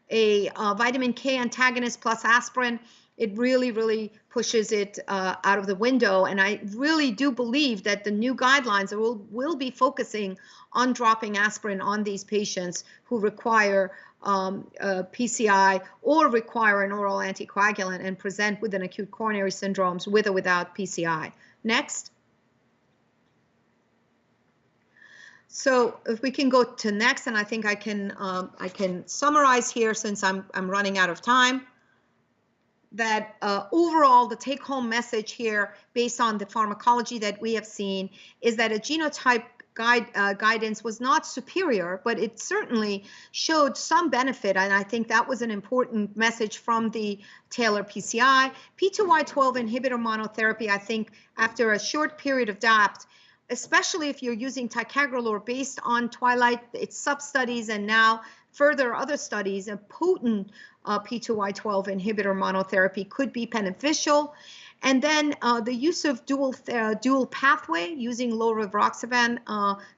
a vitamin K antagonist plus aspirin, it really, really pushes it out of the window. And I really do believe that the new guidelines will be focusing on dropping aspirin on these patients who require PCI or require an oral anticoagulant and present with an acute coronary syndromes with or without PCI. Next. So if we can go to next, and I think I can summarize here since I'm running out of time, that overall the take-home message here based on the pharmacology that we have seen is that a genotype guidance was not superior, but it certainly showed some benefit, and I think that was an important message from the Thiele PCI. P2Y12 inhibitor monotherapy, I think after a short period of DAPT, especially if you're using ticagrelor based on Twilight, its sub-studies, and now further other studies, a potent P2Y12 inhibitor monotherapy could be beneficial. And then the use of dual pathway using low rivaroxaban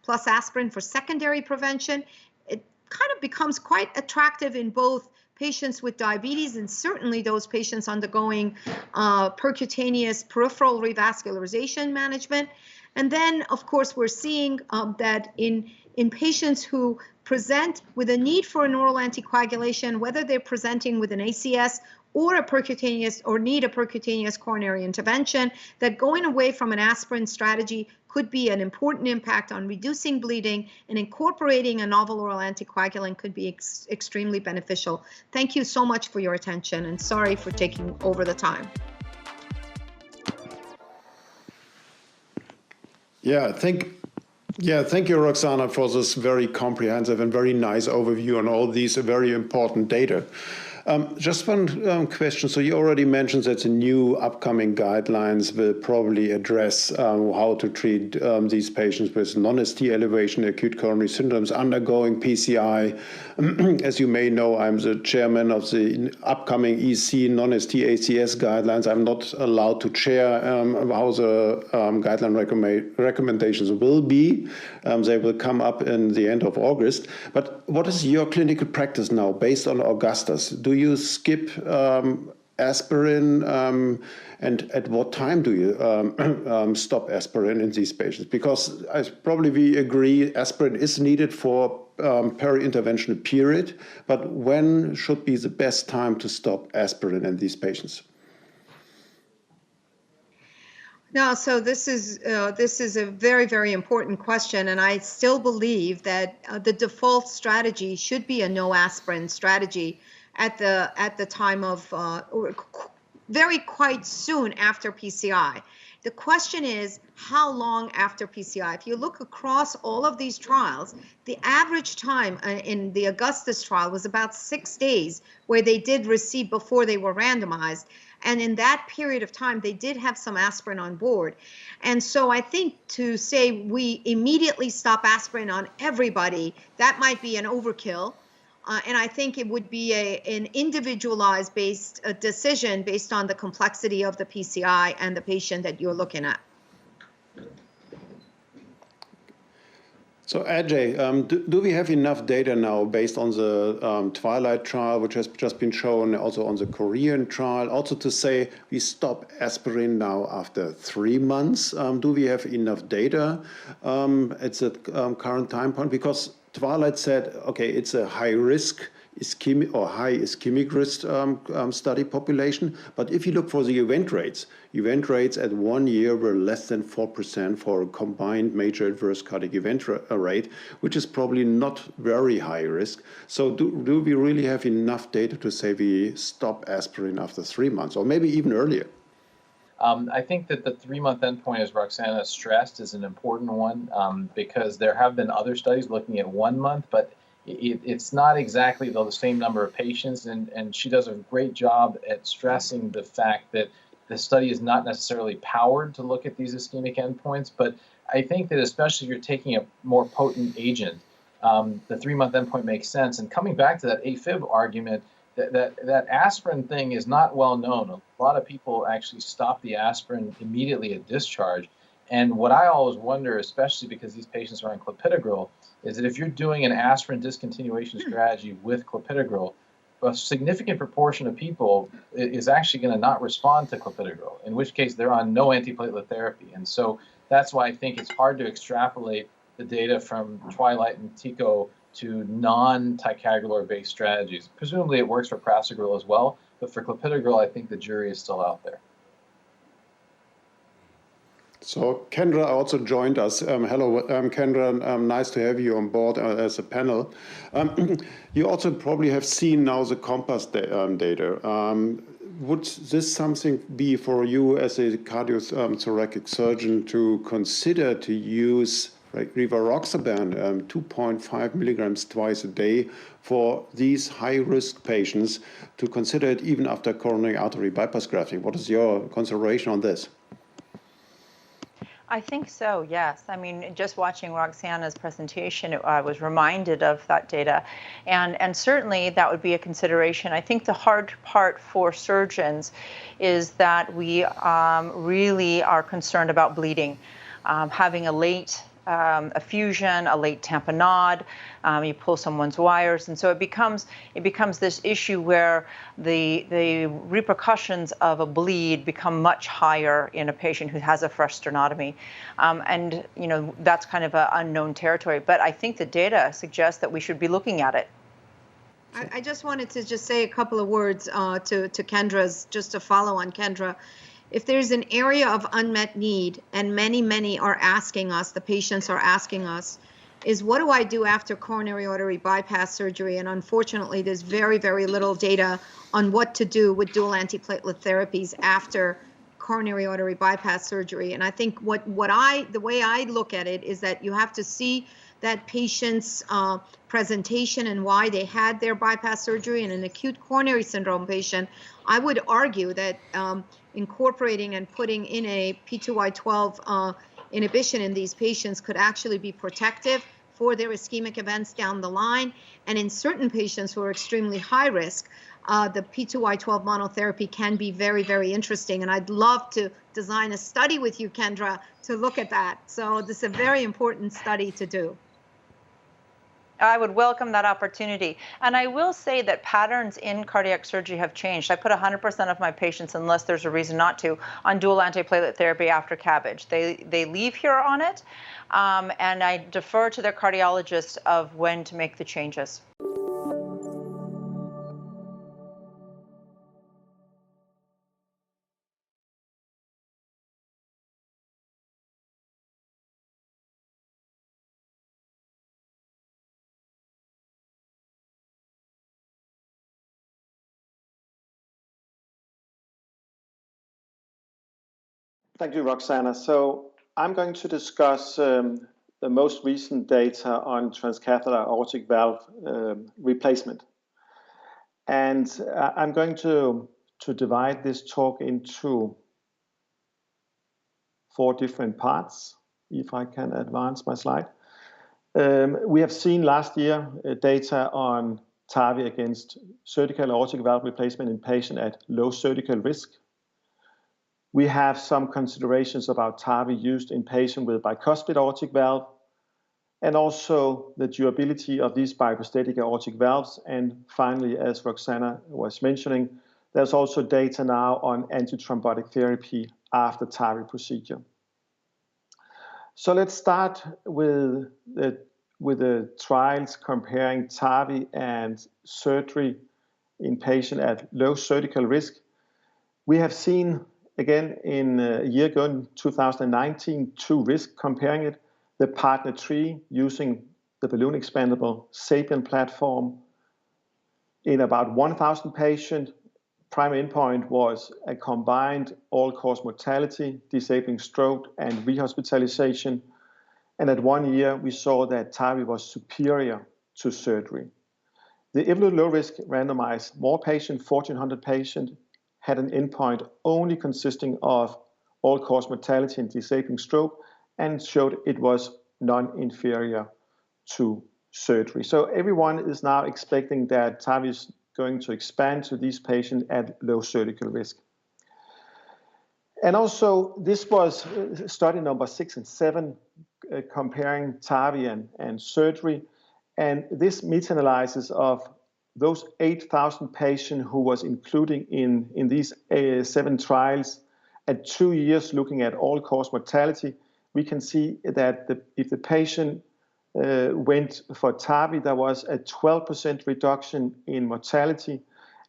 plus aspirin for secondary prevention, it kind of becomes quite attractive in both patients with diabetes and certainly those patients undergoing percutaneous peripheral revascularization management. And then, of course, we're seeing that in patients who present with a need for an oral anticoagulation, whether they're presenting with an ACS or a percutaneous or need a percutaneous coronary intervention, that going away from an aspirin strategy could be an important impact on reducing bleeding, and incorporating a novel oral anticoagulant could be extremely beneficial. Thank you so much for your attention, and sorry for taking over the time. Thank you, Roxana, for this very comprehensive and very nice overview on all these very important data. Just one question. So you already mentioned that the new upcoming guidelines will probably address how to treat these patients with non-ST elevation, acute coronary syndromes undergoing PCI. As you may know, I'm the chairman of the upcoming EC non-ST ACS guidelines. I'm not allowed to chair how the guideline recommendations will be. They will come up in the end of August. But what is your clinical practice now based on Augustus? Do you skip aspirin, and at what time do you stop aspirin in these patients? Because probably we agree aspirin is needed for peri-interventional period, but when should be the best time to stop aspirin in these patients? No, so this is a very, very important question, and I still believe that the default strategy should be a no aspirin strategy at the time of or very quite soon after PCI. The question is how long after PCI? If you look across all of these trials, the average time in the Augustus trial was about 6 days where they did receive before they were randomized. And in that period of time, they did have some aspirin on board. And so I think to say we immediately stop aspirin on everybody, that might be an overkill. And I think it would be an individualized based decision based on the complexity of the PCI and the patient that you're looking at. So Ajay, do we have enough data now based on the Twilight trial, which has just been shown, also on the Korean trial, also to say we stop aspirin now after 3 months? Do we have enough data at the current time point? Because Twilight said, okay, it's a high risk ischemic or high ischemic risk study population. But if you look for the event rates at 1 year were less than 4% for a combined major adverse cardiac event rate, which is probably not very high risk. So do we really have enough data to say we stop aspirin after 3 months or maybe even earlier? I think that the 3-month endpoint, as Roxana stressed, is an important one because there have been other studies looking at 1 month, but it's not exactly the same number of patients, and she does a great job at stressing the fact that the study is not necessarily powered to look at these ischemic endpoints. But I think that especially if you're taking a more potent agent, the 3-month endpoint makes sense. And coming back to that AFib argument, that aspirin thing is not well known. A lot of people actually stop the aspirin immediately at discharge. And what I always wonder, especially because these patients are on clopidogrel, is that if you're doing an aspirin discontinuation strategy with clopidogrel, a significant proportion of people is actually going to not respond to clopidogrel, in which case they're on no antiplatelet therapy. And so that's why I think it's hard to extrapolate the data from Twilight and TICO to non-ticagrelor-based strategies. Presumably it works for prasugrel as well, but for clopidogrel, I think the jury is still out there. So Kendra also joined us. Hello, Kendra. Nice to have you on board as a panel. You also probably have seen now the COMPASS data. Would this something be for you as a cardiothoracic surgeon to consider to use rivaroxaban 2.5 milligrams twice a day for these high-risk patients, to consider it even after coronary artery bypass grafting? What is your consideration on this? I think so, yes. I mean, just watching Roxana's presentation, I was reminded of that data. And certainly that would be a consideration. I think the hard part for surgeons is that we really are concerned about bleeding. Having a late effusion, a late tamponade, you pull someone's wires, and so it becomes this issue where the repercussions of a bleed become much higher in a patient who has a fresh sternotomy, and you know that's kind of an unknown territory. But I think the data suggests that we should be looking at it. I just wanted to just say a couple of words to Kendra's, just to follow on Kendra. If there's an area of unmet need, and many are asking us, the patients are asking us, is what do I do after coronary artery bypass surgery? And unfortunately, there's very little data on what to do with dual antiplatelet therapies after coronary artery bypass surgery. And I think the way I look at it is that you have to see that patient's presentation and why they had their bypass surgery. In an acute coronary syndrome patient, I would argue that incorporating and putting in a P2Y12 inhibition in these patients could actually be protective for their ischemic events down the line. And in certain patients who are extremely high risk, the P2Y12 monotherapy can be very interesting. And I'd love to design a study with you, Kendra, to look at that. So this is a very important study to do. I would welcome that opportunity. And I will say that patterns in cardiac surgery have changed. I put 100% of my patients, unless there's a reason not to, on dual antiplatelet therapy after CABG. They leave here on it, and I defer to their cardiologist of when to make the changes. Thank you, Roxana. So I'm going to discuss the most recent data on transcatheter aortic valve replacement. And I'm going to divide this talk into 4 different parts, if I can advance my slide. We have seen last year data on TAVI against surgical aortic valve replacement in patients at low surgical risk. We have some considerations about TAVI used in patients with bicuspid aortic valve, and also the durability of these biprosthetic aortic valves. And finally, as Roxana was mentioning, there's also data now on antithrombotic therapy after TAVI procedure. So let's start with the trials comparing TAVI and surgery in patients at low surgical risk. We have seen, again, in a year ago, in 2019, 2 risks comparing it. The partner 3 using the balloon expandable SAPIEN platform in about 1,000 patients. Primary endpoint was a combined all-cause mortality, disabling stroke, and rehospitalization. And at 1 year, we saw that TAVI was superior to surgery. The Evolut low risk randomized more patients, 1,400 patients, had an endpoint only consisting of all-cause mortality and disabling stroke, and showed it was non-inferior to surgery. So everyone is now expecting that TAVI is going to expand to these patients at low surgical risk. And also, this was study number 6 and 7, comparing TAVI and surgery. And this meta-analysis of those 8,000 patients who was including in these 7 trials at 2 years looking at all-cause mortality, we can see that if the patient went for TAVI, there was a 12% reduction in mortality.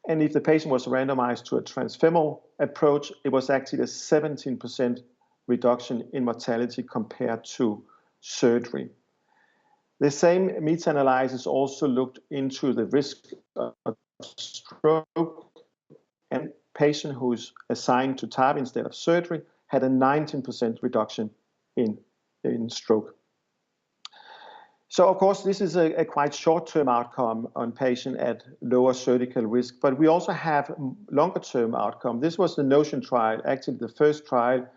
And if the patient was randomized to a transfemoral approach, it was actually a 17% reduction in mortality compared to surgery. The same meta-analysis also looked into the risk of stroke, and patient who's assigned to TAVI instead of surgery had a 19% reduction in stroke. So, of course, this is a quite short-term outcome on patient at lower surgical risk, but we also have longer-term outcome. This was the NOTION trial, actually the first trial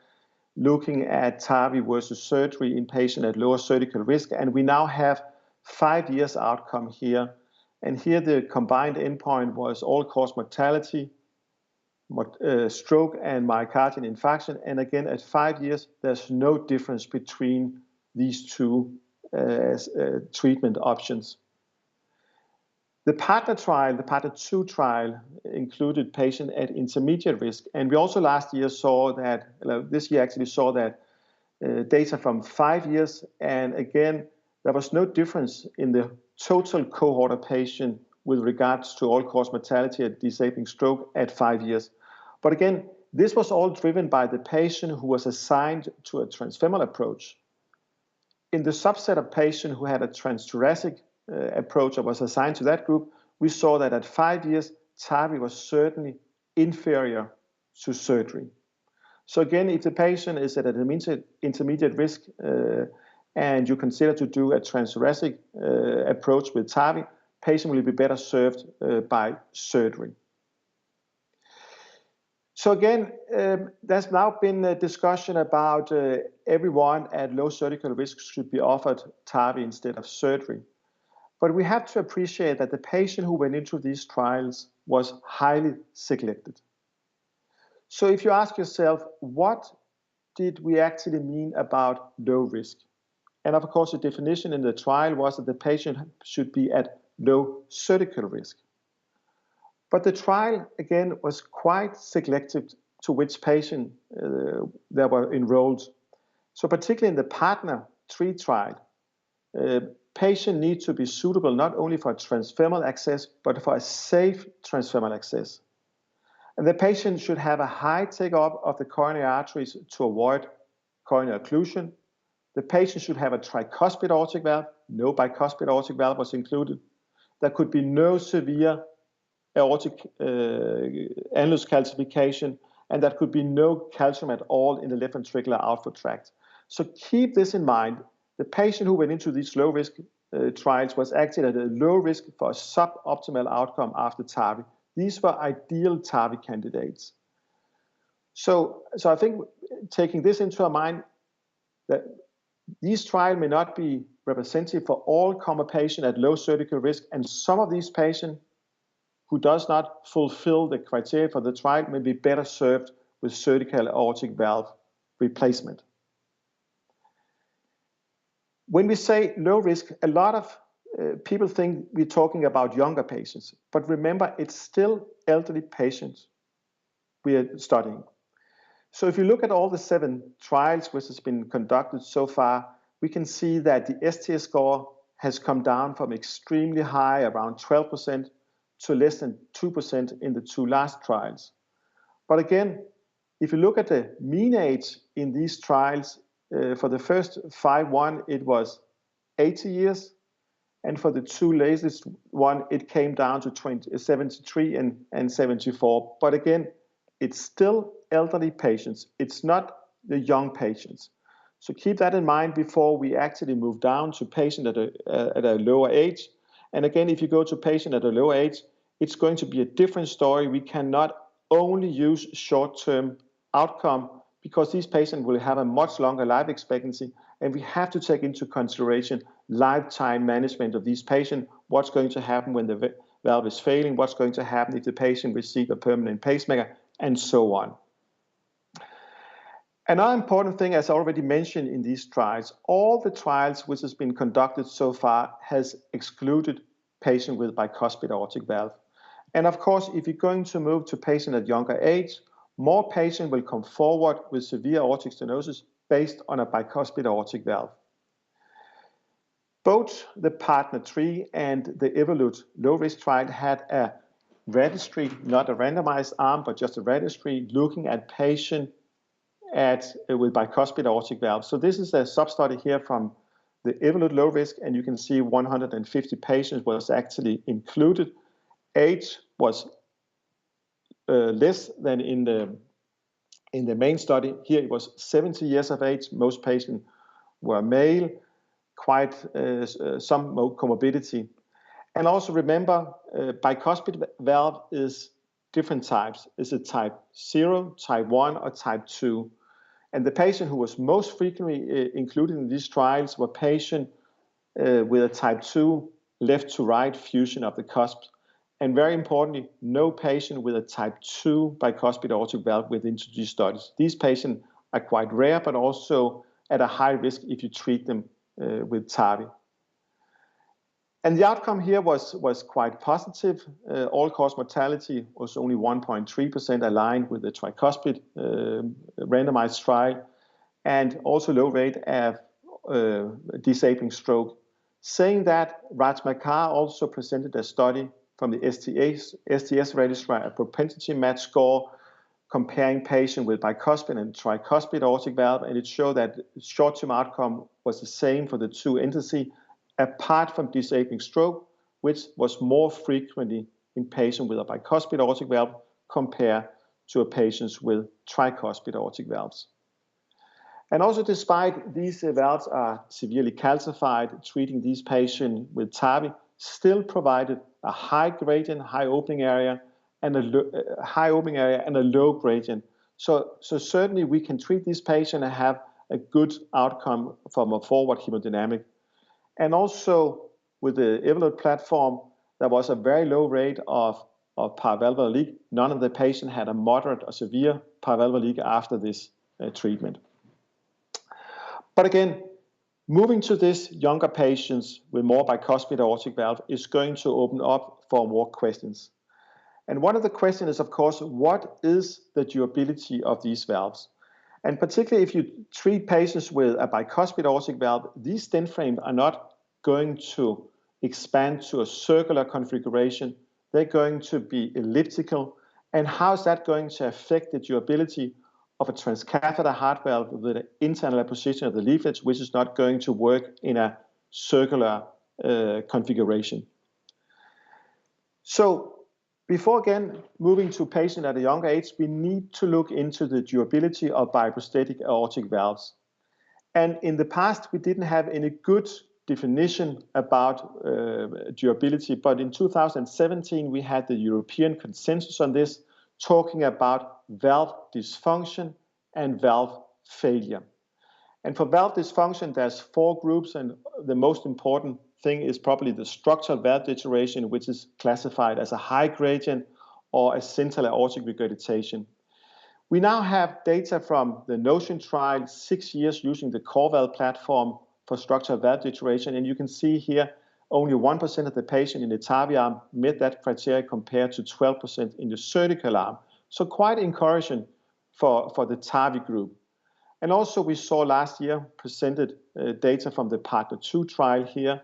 looking at TAVI versus surgery in patient at lower surgical risk, and we now have 5 years outcome here. And here the combined endpoint was all-cause mortality, stroke, and myocardial infarction. And again, at 5 years, there's no difference between these 2 treatment options. The partner trial, the partner 2 trial, included patients at intermediate risk. And we also last year saw that, this year actually saw that data from 5 years. And again, there was no difference in the total cohort of patients with regards to all-cause mortality and disabling stroke at 5 years. But again, this was all driven by the patient who was assigned to a transfemoral approach. In the subset of patients who had a transthoracic approach or was assigned to that group, we saw that at 5 years, TAVI was certainly inferior to surgery. So again, if the patient is at an intermediate risk and you consider to do a transthoracic approach with TAVI, patient will be better served by surgery. So again, there's now been a discussion about everyone at low surgical risk should be offered TAVI instead of surgery. But we have to appreciate that the patient who went into these trials was highly selected. So if you ask yourself, what did we actually mean about low risk? And of course, the definition in the trial was that the patient should be at low surgical risk. But the trial, again, was quite selective to which patient that were enrolled. So particularly in the partner 3 trial, patient need to be suitable not only for transfemoral access, but for a safe transfemoral access. And the patient should have a high take-up of the coronary arteries to avoid coronary occlusion. The patient should have a tricuspid aortic valve. No bicuspid aortic valve was included. There could be no severe aortic annulus calcification, and there could be no calcium at all in the left ventricular outflow tract. So keep this in mind. The patient who went into these low-risk trials was actually at a low risk for a suboptimal outcome after TAVI. These were ideal TAVI candidates. So I think taking this into mind, that these trials may not be representative for all coma patients at low surgical risk, and some of these patients who does not fulfill the criteria for the trial may be better served with surgical aortic valve replacement. When we say low risk, a lot of people think we're talking about younger patients, but remember, it's still elderly patients we are studying. So if you look at all the 7 trials which has been conducted so far, we can see that the STS score has come down from extremely high, around 12%, to less than 2% in the 2 last trials. But again, if you look at the mean age in these trials, for the first 5 it was 80 years, and for the 2 latest one, it came down to 73 and 74. But again, it's still elderly patients. It's not the young patients. So keep that in mind before we actually move down to patient at a lower age. And again, if you go to patient at a lower age, it's going to be a different story. We cannot only use short-term outcome because these patients will have a much longer life expectancy, and we have to take into consideration lifetime management of these patients, what's going to happen when the valve is failing, what's going to happen if the patient receives a permanent pacemaker, and so on. Another important thing, as I already mentioned in these trials, all the trials which has been conducted so far has excluded patients with bicuspid aortic valve. And of course, if you're going to move to patients at younger age, more patients will come forward with severe aortic stenosis based on a bicuspid aortic valve. Both the PARTNER 3 and the Evolute low-risk trial had a registry, not a randomized arm, but just a registry looking at patients with bicuspid aortic valve. So this is a sub-study here from the Evolute low risk, and you can see 150 patients was actually included. Age was less than in the main study. Here it was 70 years of age. Most patients were male, quite some comorbidity. And also remember, bicuspid valve is different types. Is it type 0, type 1, or type 2? And the patient who was most frequently included in these trials were patients with a type 2 left to right fusion of the cusp. And very importantly, no patient with a type 2 bicuspid aortic valve within these studies. These patients are quite rare, but also at a high risk if you treat them with TAVI. And the outcome here was quite positive. All-cause mortality was only 1.3% aligned with the tricuspid randomized trial, and also low rate of disabling stroke. Saying that, Raj Makar also presented a study from the STS registry, a propensity match score comparing patients with bicuspid and tricuspid aortic valve, and it showed that short-term outcome was the same for the 2 entities, apart from disabling stroke, which was more frequently in patients with a bicuspid aortic valve compared to patients with tricuspid aortic valves. And also, despite these valves are severely calcified, treating these patients with TAVI still provided a high gradient, high opening area, and a low gradient. So certainly we can treat these patients and have a good outcome from a forward hemodynamic. And also with the Evolute platform, there was a very low rate of paravalvular leak. None of the patients had a moderate or severe paravalvular leak after this treatment. But again, moving to this younger patients with more bicuspid aortic valve is going to open up for more questions. And one of the questions is, of course, what is the durability of these valves? And particularly if you treat patients with a bicuspid aortic valve, these stent frames are not going to expand to a circular configuration. They're going to be elliptical. And how is that going to affect the durability of a transcatheter heart valve with the internal position of the leaflets, which is not going to work in a circular configuration? So Before again moving to patient at a younger age, we need to look into the durability of bioprosthetic aortic valves. And in the past, we didn't have any good definition about durability, but in 2017, we had the European consensus on this, talking about valve dysfunction and valve failure. And for valve dysfunction, there's 4 groups, and the most important thing is probably the structural valve deterioration, which is classified as a high gradient or a central aortic regurgitation. We now have data from the NOTION trial, 6 years using the CoreValve platform for structural valve deterioration, and you can see here only 1% of the patient in the TAVI arm met that criteria compared to 12% in the surgical arm. So quite encouraging for the TAVI group. And also we saw last year presented data from the PARTNER 2 trial here,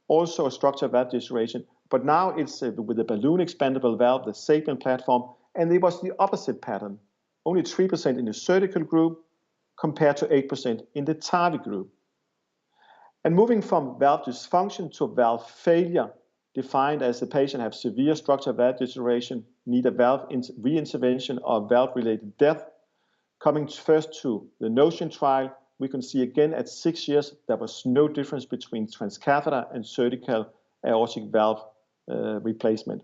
also a structural valve deterioration, but now it's with the balloon expandable valve, the SAPIEN platform, and it was the opposite pattern. Only 3% in the surgical group compared to 8% in the TAVI group. And moving from valve dysfunction to valve failure, defined as the patient has severe structural valve deterioration, need a valve reintervention or valve-related death. Coming first to the NOTION trial, we can see again at 6 years, there was no difference between transcatheter and surgical aortic valve replacement.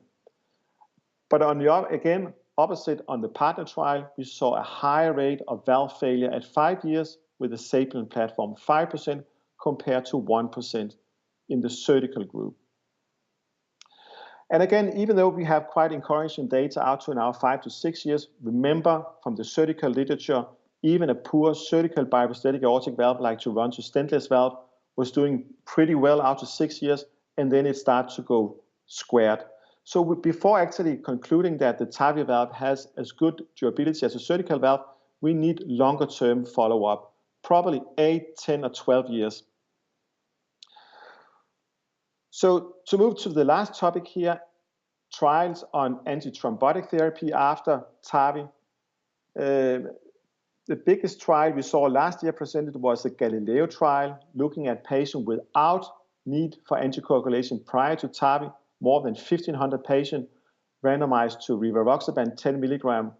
But on the again, opposite on the PARTNER trial, we saw a higher rate of valve failure at 5 years with the SAPIEN platform, 5% compared to 1% in the surgical group. And again, even though we have quite encouraging data out to now 5 to 6 years, remember from the surgical literature, even a poor surgical bioprosthetic aortic valve like Toronto stentless valve was doing pretty well out to 6 years, and then it starts to go squared. So before actually concluding that the TAVI valve has as good durability as a surgical valve, we need longer term follow-up, probably 8, 10, or 12 years. So to move to the last topic here, trials on antithrombotic therapy after TAVI. The biggest trial we saw last year presented was the Galileo trial, looking at patients without need for anticoagulation prior to TAVI, more than 1,500 patients randomized to rivaroxaban 10 milligram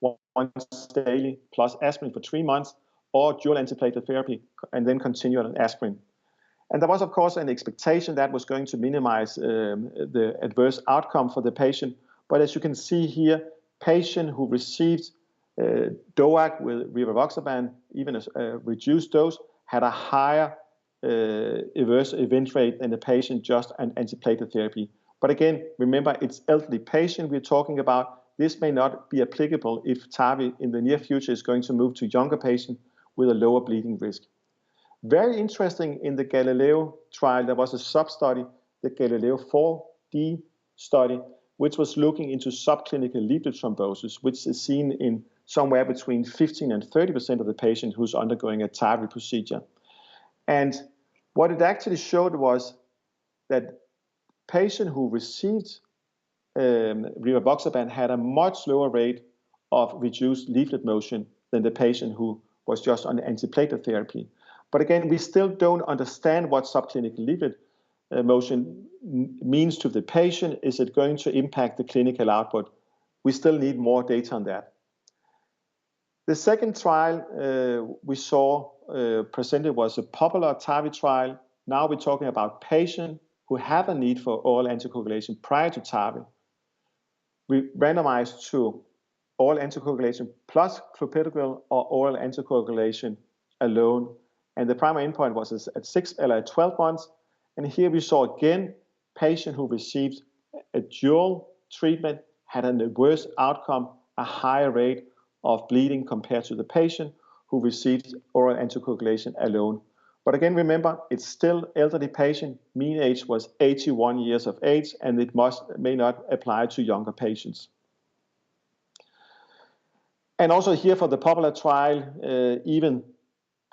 once daily plus aspirin for 3 months, or dual antiplatelet therapy, and then continue on aspirin. And there was, of course, an expectation that was going to minimize the adverse outcome for the patient. But as you can see here, patient who received DOAC with rivaroxaban, even a reduced dose, had a higher adverse event rate than the patient just on antiplatelet therapy. But again, remember, it's elderly patient we're talking about. This may not be applicable if TAVI in the near future is going to move to younger patients with a lower bleeding risk. Very interesting in the Galileo trial, there was a sub-study, the Galileo 4D study, which was looking into subclinical leaflet thrombosis, which is seen in somewhere between 15 and 30% of the patient who's undergoing a TAVI procedure. And what it actually showed was that patient who received rivaroxaban had a much lower rate of reduced leaflet motion than the patient who was just on antiplatelet therapy. But again, we still don't understand what subclinical leaflet motion means to the patient. Is it going to impact the clinical output? We still need more data on that. The second trial we saw presented was a popular TAVI trial. Now we're talking about patients who have a need for oral anticoagulation prior to TAVI. We randomized to oral anticoagulation plus clopidogrel or oral anticoagulation alone. And the primary endpoint was at 12 months. And here we saw again, patient who received a dual treatment had a worse outcome, a higher rate of bleeding compared to the patient who received oral anticoagulation alone. But again, remember, it's still elderly patient. Mean age was 81 years of age, and it may not apply to younger patients. And also here for the popular trial, even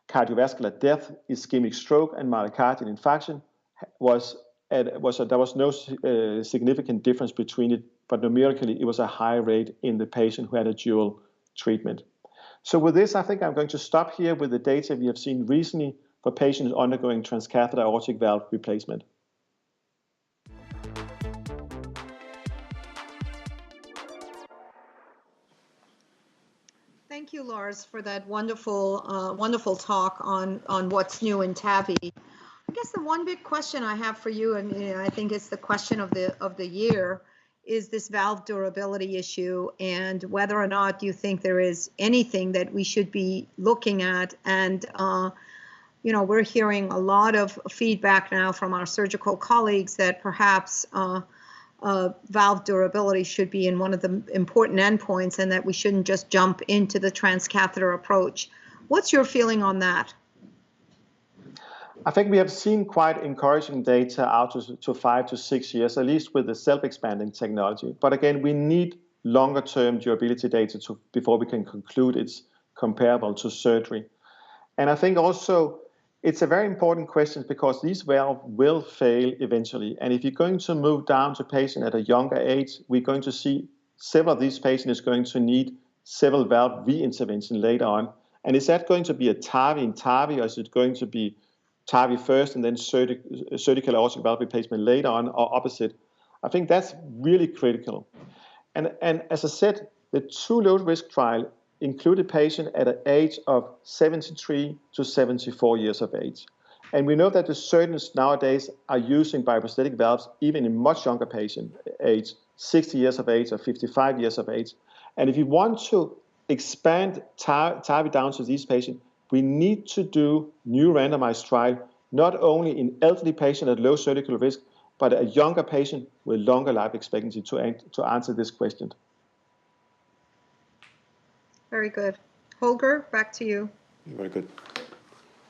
cardiovascular death, ischemic stroke, and myocardial infarction there was no significant difference between it, but numerically it was a high rate in the patient who had a dual treatment. So with this, I think I'm going to stop here with the data we have seen recently for patients undergoing transcatheter aortic valve replacement. Thank you, Lars, for that wonderful talk on what's new in TAVI. I guess the one big question I have for you, and I think it's the question of the year, is this valve durability issue, and whether or not you think there is anything that we should be looking at. And we're hearing a lot of feedback now from our surgical colleagues that perhaps valve durability should be in one of the important endpoints, and that we shouldn't just jump into the transcatheter approach. What's your feeling on that? I think we have seen quite encouraging data out to 5 to 6 years, at least with the self-expanding technology. But again, we need longer-term durability data before we can conclude it's comparable to surgery. And I think also it's a very important question because these valves will fail eventually. And if you're going to move down to patient at a younger age, we're going to see several of these patients is going to need several valve re-intervention later on. And is that going to be a TAVI in TAVI, or is it going to be TAVI first and then surgical aortic valve replacement later on, or opposite? I think that's really critical. And as I said, the two low-risk trial included patients at an age of 73 to 74 years of age. And we know that the surgeons nowadays are using bioprosthetic valves even in much younger patient age, 60 years of age or 55 years of age. And if you want to expand TAVI down to these patients, we need to do new randomized trial, not only in elderly patients at low surgical risk, but a younger patient with longer life expectancy to answer this question. Very good. Holger, back to you. Very good.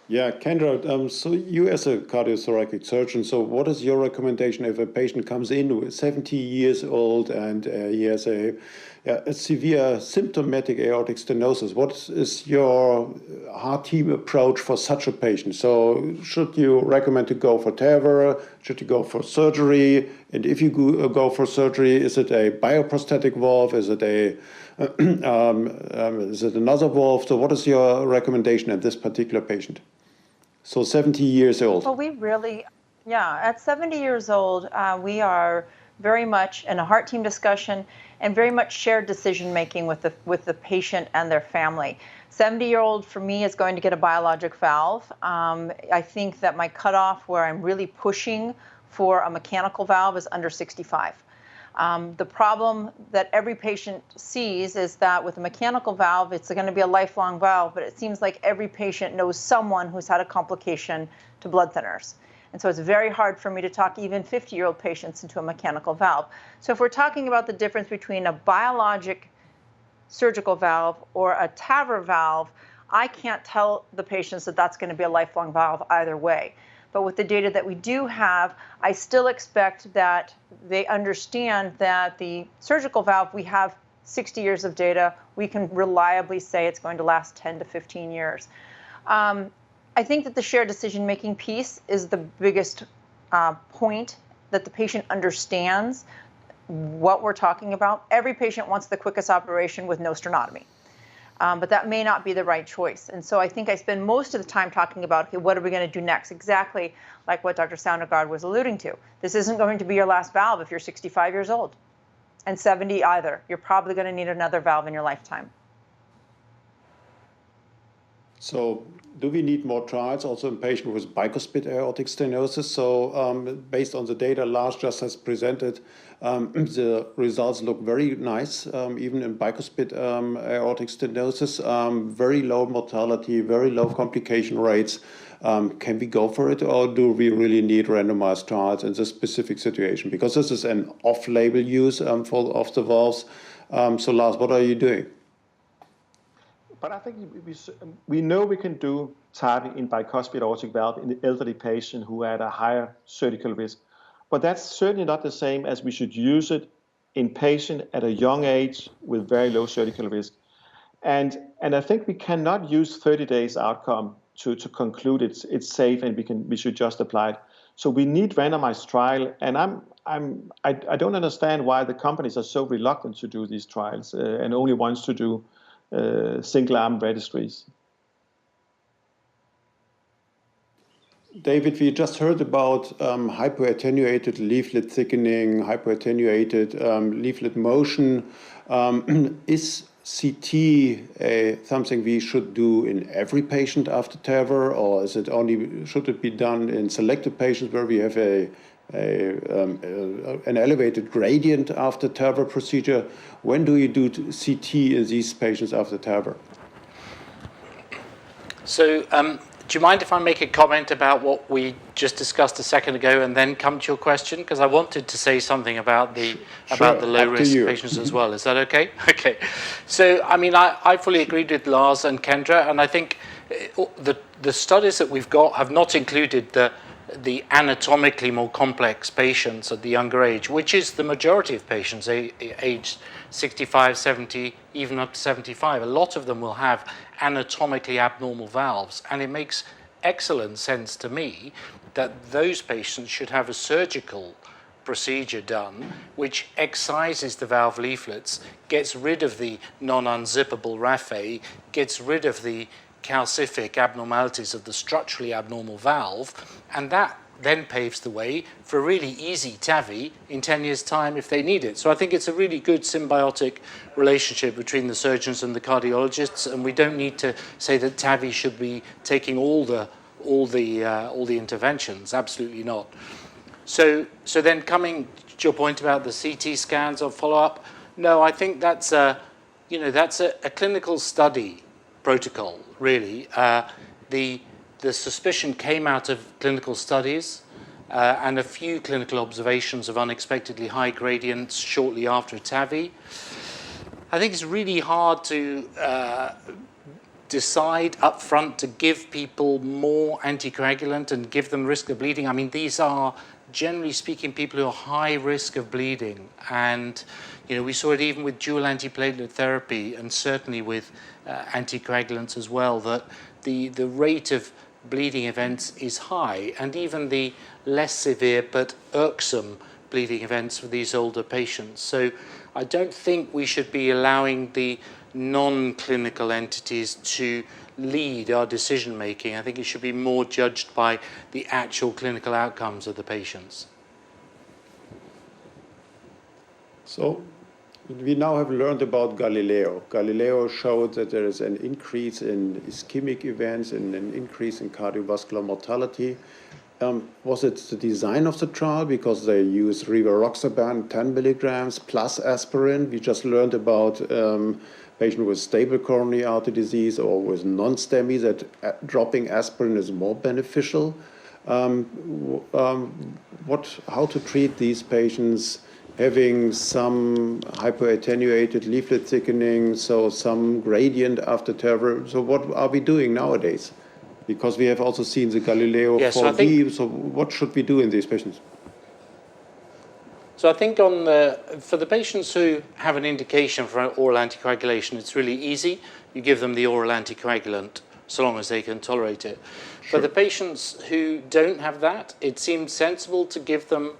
Yeah, Kendra, so you as a cardiothoracic surgeon, so what is your recommendation if a patient comes in with 70 years old and he has a severe symptomatic aortic stenosis? What is your heart team approach for such a patient? So should you recommend to go for TAVR? Should you go for surgery? And if you go for surgery, is it a bioprosthetic valve? Is it another valve? So what is your recommendation at this particular patient? So 70 years old. Well, we really, at 70 years old, we are very much in a heart team discussion and very much shared decision making with the patient and their family. 70-year-old for me is going to get a biologic valve. I think that my cutoff where I'm really pushing for a mechanical valve is under 65. The problem that every patient sees is that with a mechanical valve, it's going to be a lifelong valve, but it seems like every patient knows someone who's had a complication to blood thinners. And so it's very hard for me to talk even 50-year-old patients into a mechanical valve. So if we're talking about the difference between a biologic surgical valve or a TAVR valve, I can't tell the patients that that's going to be a lifelong valve either way. But with the data that we do have, I still expect that they understand that the surgical valve, we have 60 years of data. We can reliably say it's going to last 10 to 15 years. I think that the shared decision-making piece is the biggest point, that the patient understands what we're talking about. Every patient wants the quickest operation with no sternotomy. But that may not be the right choice. And so I think I spend most of the time talking about, okay, what are we going to do next? Exactly like what Dr. Søndergaard was alluding to. This isn't going to be your last valve if you're 65 years old and 70 either. You're probably going to need another valve in your lifetime. So do we need more trials also in patients with bicuspid aortic stenosis? So based on the data Lars just has presented, the results look very nice, even in bicuspid aortic stenosis, very low mortality, very low complication rates. Can we go for it, or do we really need randomized trials in this specific situation? Because this is an off-label use of the valves. So Lars, what are you doing? But I think we know we can do TAVI in bicuspid aortic valve in the elderly patient who had a higher surgical risk. But that's certainly not the same as we should use it in patient at a young age with very low surgical risk. And I think we cannot use 30 days outcome to conclude it's safe and we should just apply it. So we need randomized trial, and I don't understand why the companies are so reluctant to do these trials and only wants to do single-arm registries. David, we just heard about hypoattenuated leaflet thickening, hypoattenuated leaflet motion. Is CT something we should do in every patient after TAVR, or is it only, should it be done in selected patients where we have an elevated gradient after TAVR procedure? When do you do CT in these patients after TAVR? So, do you mind if I make a comment about what we just discussed a second ago and then come to your question? Because I wanted to say something about the low-risk patients as well. Is that okay? Okay. So, I mean, I fully agreed with Lars and Kendra, and I think the studies that we've got have not included the anatomically more complex patients at the younger age, which is the majority of patients aged 65, 70, even up to 75. A lot of them will have anatomically abnormal valves, and it makes excellent sense to me that those patients should have a surgical procedure done which excises the valve leaflets, gets rid of the non-unzippable raphe, gets rid of the calcific abnormalities of the structurally abnormal valve, and that then paves the way for a really easy TAVI in 10 years' time if they need it. So I think it's a really good symbiotic relationship between the surgeons and the cardiologists, and we don't need to say that TAVI should be taking all the interventions. Absolutely not. So then coming to your point about the CT scans or follow-up, no, I think that's a clinical study protocol, really. The suspicion came out of clinical studies and a few clinical observations of unexpectedly high gradients shortly after a TAVI. I think it's really hard to decide up front to give people more anticoagulant and give them risk of bleeding. I mean, these are, generally speaking, people who are high risk of bleeding. And, we saw it even with dual antiplatelet therapy and certainly with anticoagulants as well, that the rate of bleeding events is high, and even the less severe but irksome bleeding events for these older patients. So I don't think we should be allowing the non-clinical entities to lead our decision making. I think it should be more judged by the actual clinical outcomes of the patients. So we now have learned about Galileo. Galileo showed that there is an increase in ischemic events and an increase in cardiovascular mortality. Was it the design of the trial because they use rivaroxaban 10 milligrams plus aspirin? We just learned about patients with stable coronary artery disease or with non-STEMI that dropping aspirin is more beneficial. How to treat these patients having some hypoattenuated leaflet thickening, so some gradient after TAVR. So what are we doing nowadays? Because we have also seen the Galileo 4V, so what should we do in these patients? So I think for the patients who have an indication for oral anticoagulation, it's really easy. You give them the oral anticoagulant so long as they can tolerate it. Sure. For the patients who don't have that, it seems sensible to give them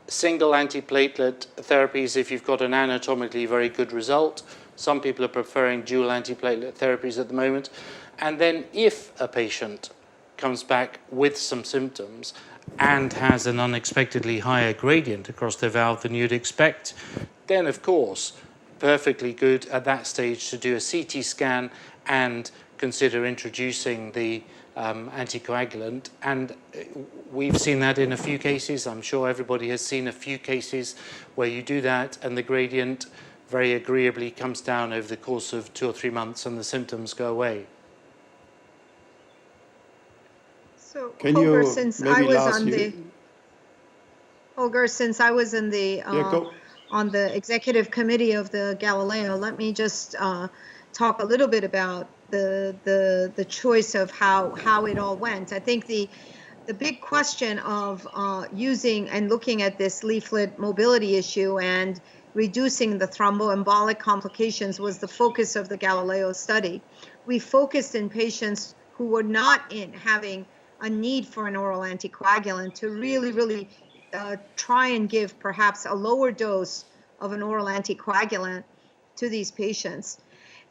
single antiplatelet therapies if you've got an anatomically very good result. Some people are preferring dual antiplatelet therapies at the moment. And then if a patient comes back with some symptoms and has an unexpectedly higher gradient across their valve than you'd expect, then of course, perfectly good at that stage to do a CT scan and consider introducing the anticoagulant. And we've seen that in a few cases. I'm sure everybody has seen a few cases where you do that and the gradient very agreeably comes down over the course of 2 or 3 months and the symptoms go away. So Holger, since I was in the on the executive committee of the Galileo, let me just talk a little bit about the choice of how it all went. I think the big question of using and looking at this leaflet mobility issue and reducing the thromboembolic complications was the focus of the Galileo study. We focused in patients who were not having a need for an oral anticoagulant to really try and give perhaps a lower dose of an oral anticoagulant to these patients.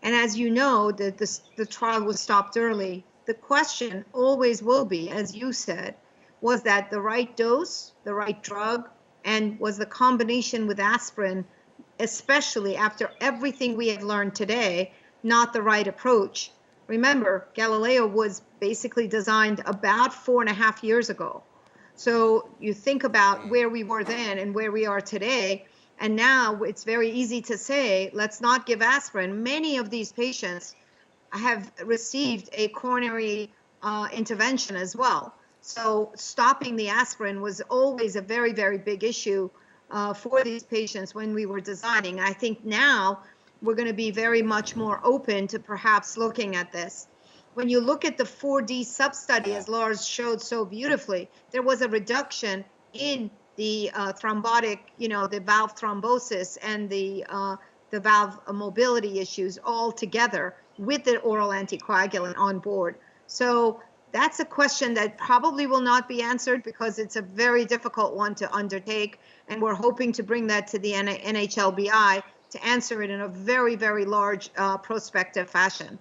And as you know, the trial was stopped early. The question always will be, as you said, was that the right dose, the right drug, and was the combination with aspirin especially after everything we have learned today, not the right approach. Remember, Galileo was basically designed about 4.5 years ago. So you think about where we were then and where we are today, and now it's very easy to say, let's not give aspirin. Many of these patients have received a coronary intervention as well. So stopping the aspirin was always a very, very big issue for these patients when we were designing. I think now we're going to be very much more open to perhaps looking at this. When you look at the 4D sub-study, as Lars showed so beautifully, there was a reduction in the thrombotic, the valve thrombosis and the valve mobility issues all together with the oral anticoagulant on board. So that's a question that probably will not be answered because it's a very difficult one to undertake. And we're hoping to bring that to the NHLBI to answer it in a very, very large prospective fashion.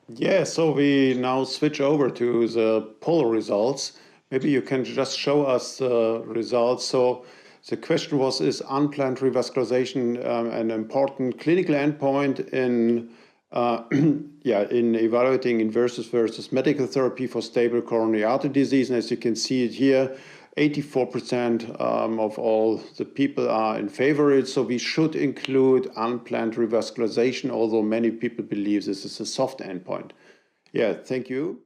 Yeah, so we now switch over to the polar results. Maybe you can just show us the results. So the question was, is unplanned revascularization an important clinical endpoint in in evaluating inversus versus medical therapy for stable coronary artery disease? And as you can see it here, 84% of all the people are in favor of it. So we should include unplanned revascularization, although many people believe this is a soft endpoint. Yeah, thank you.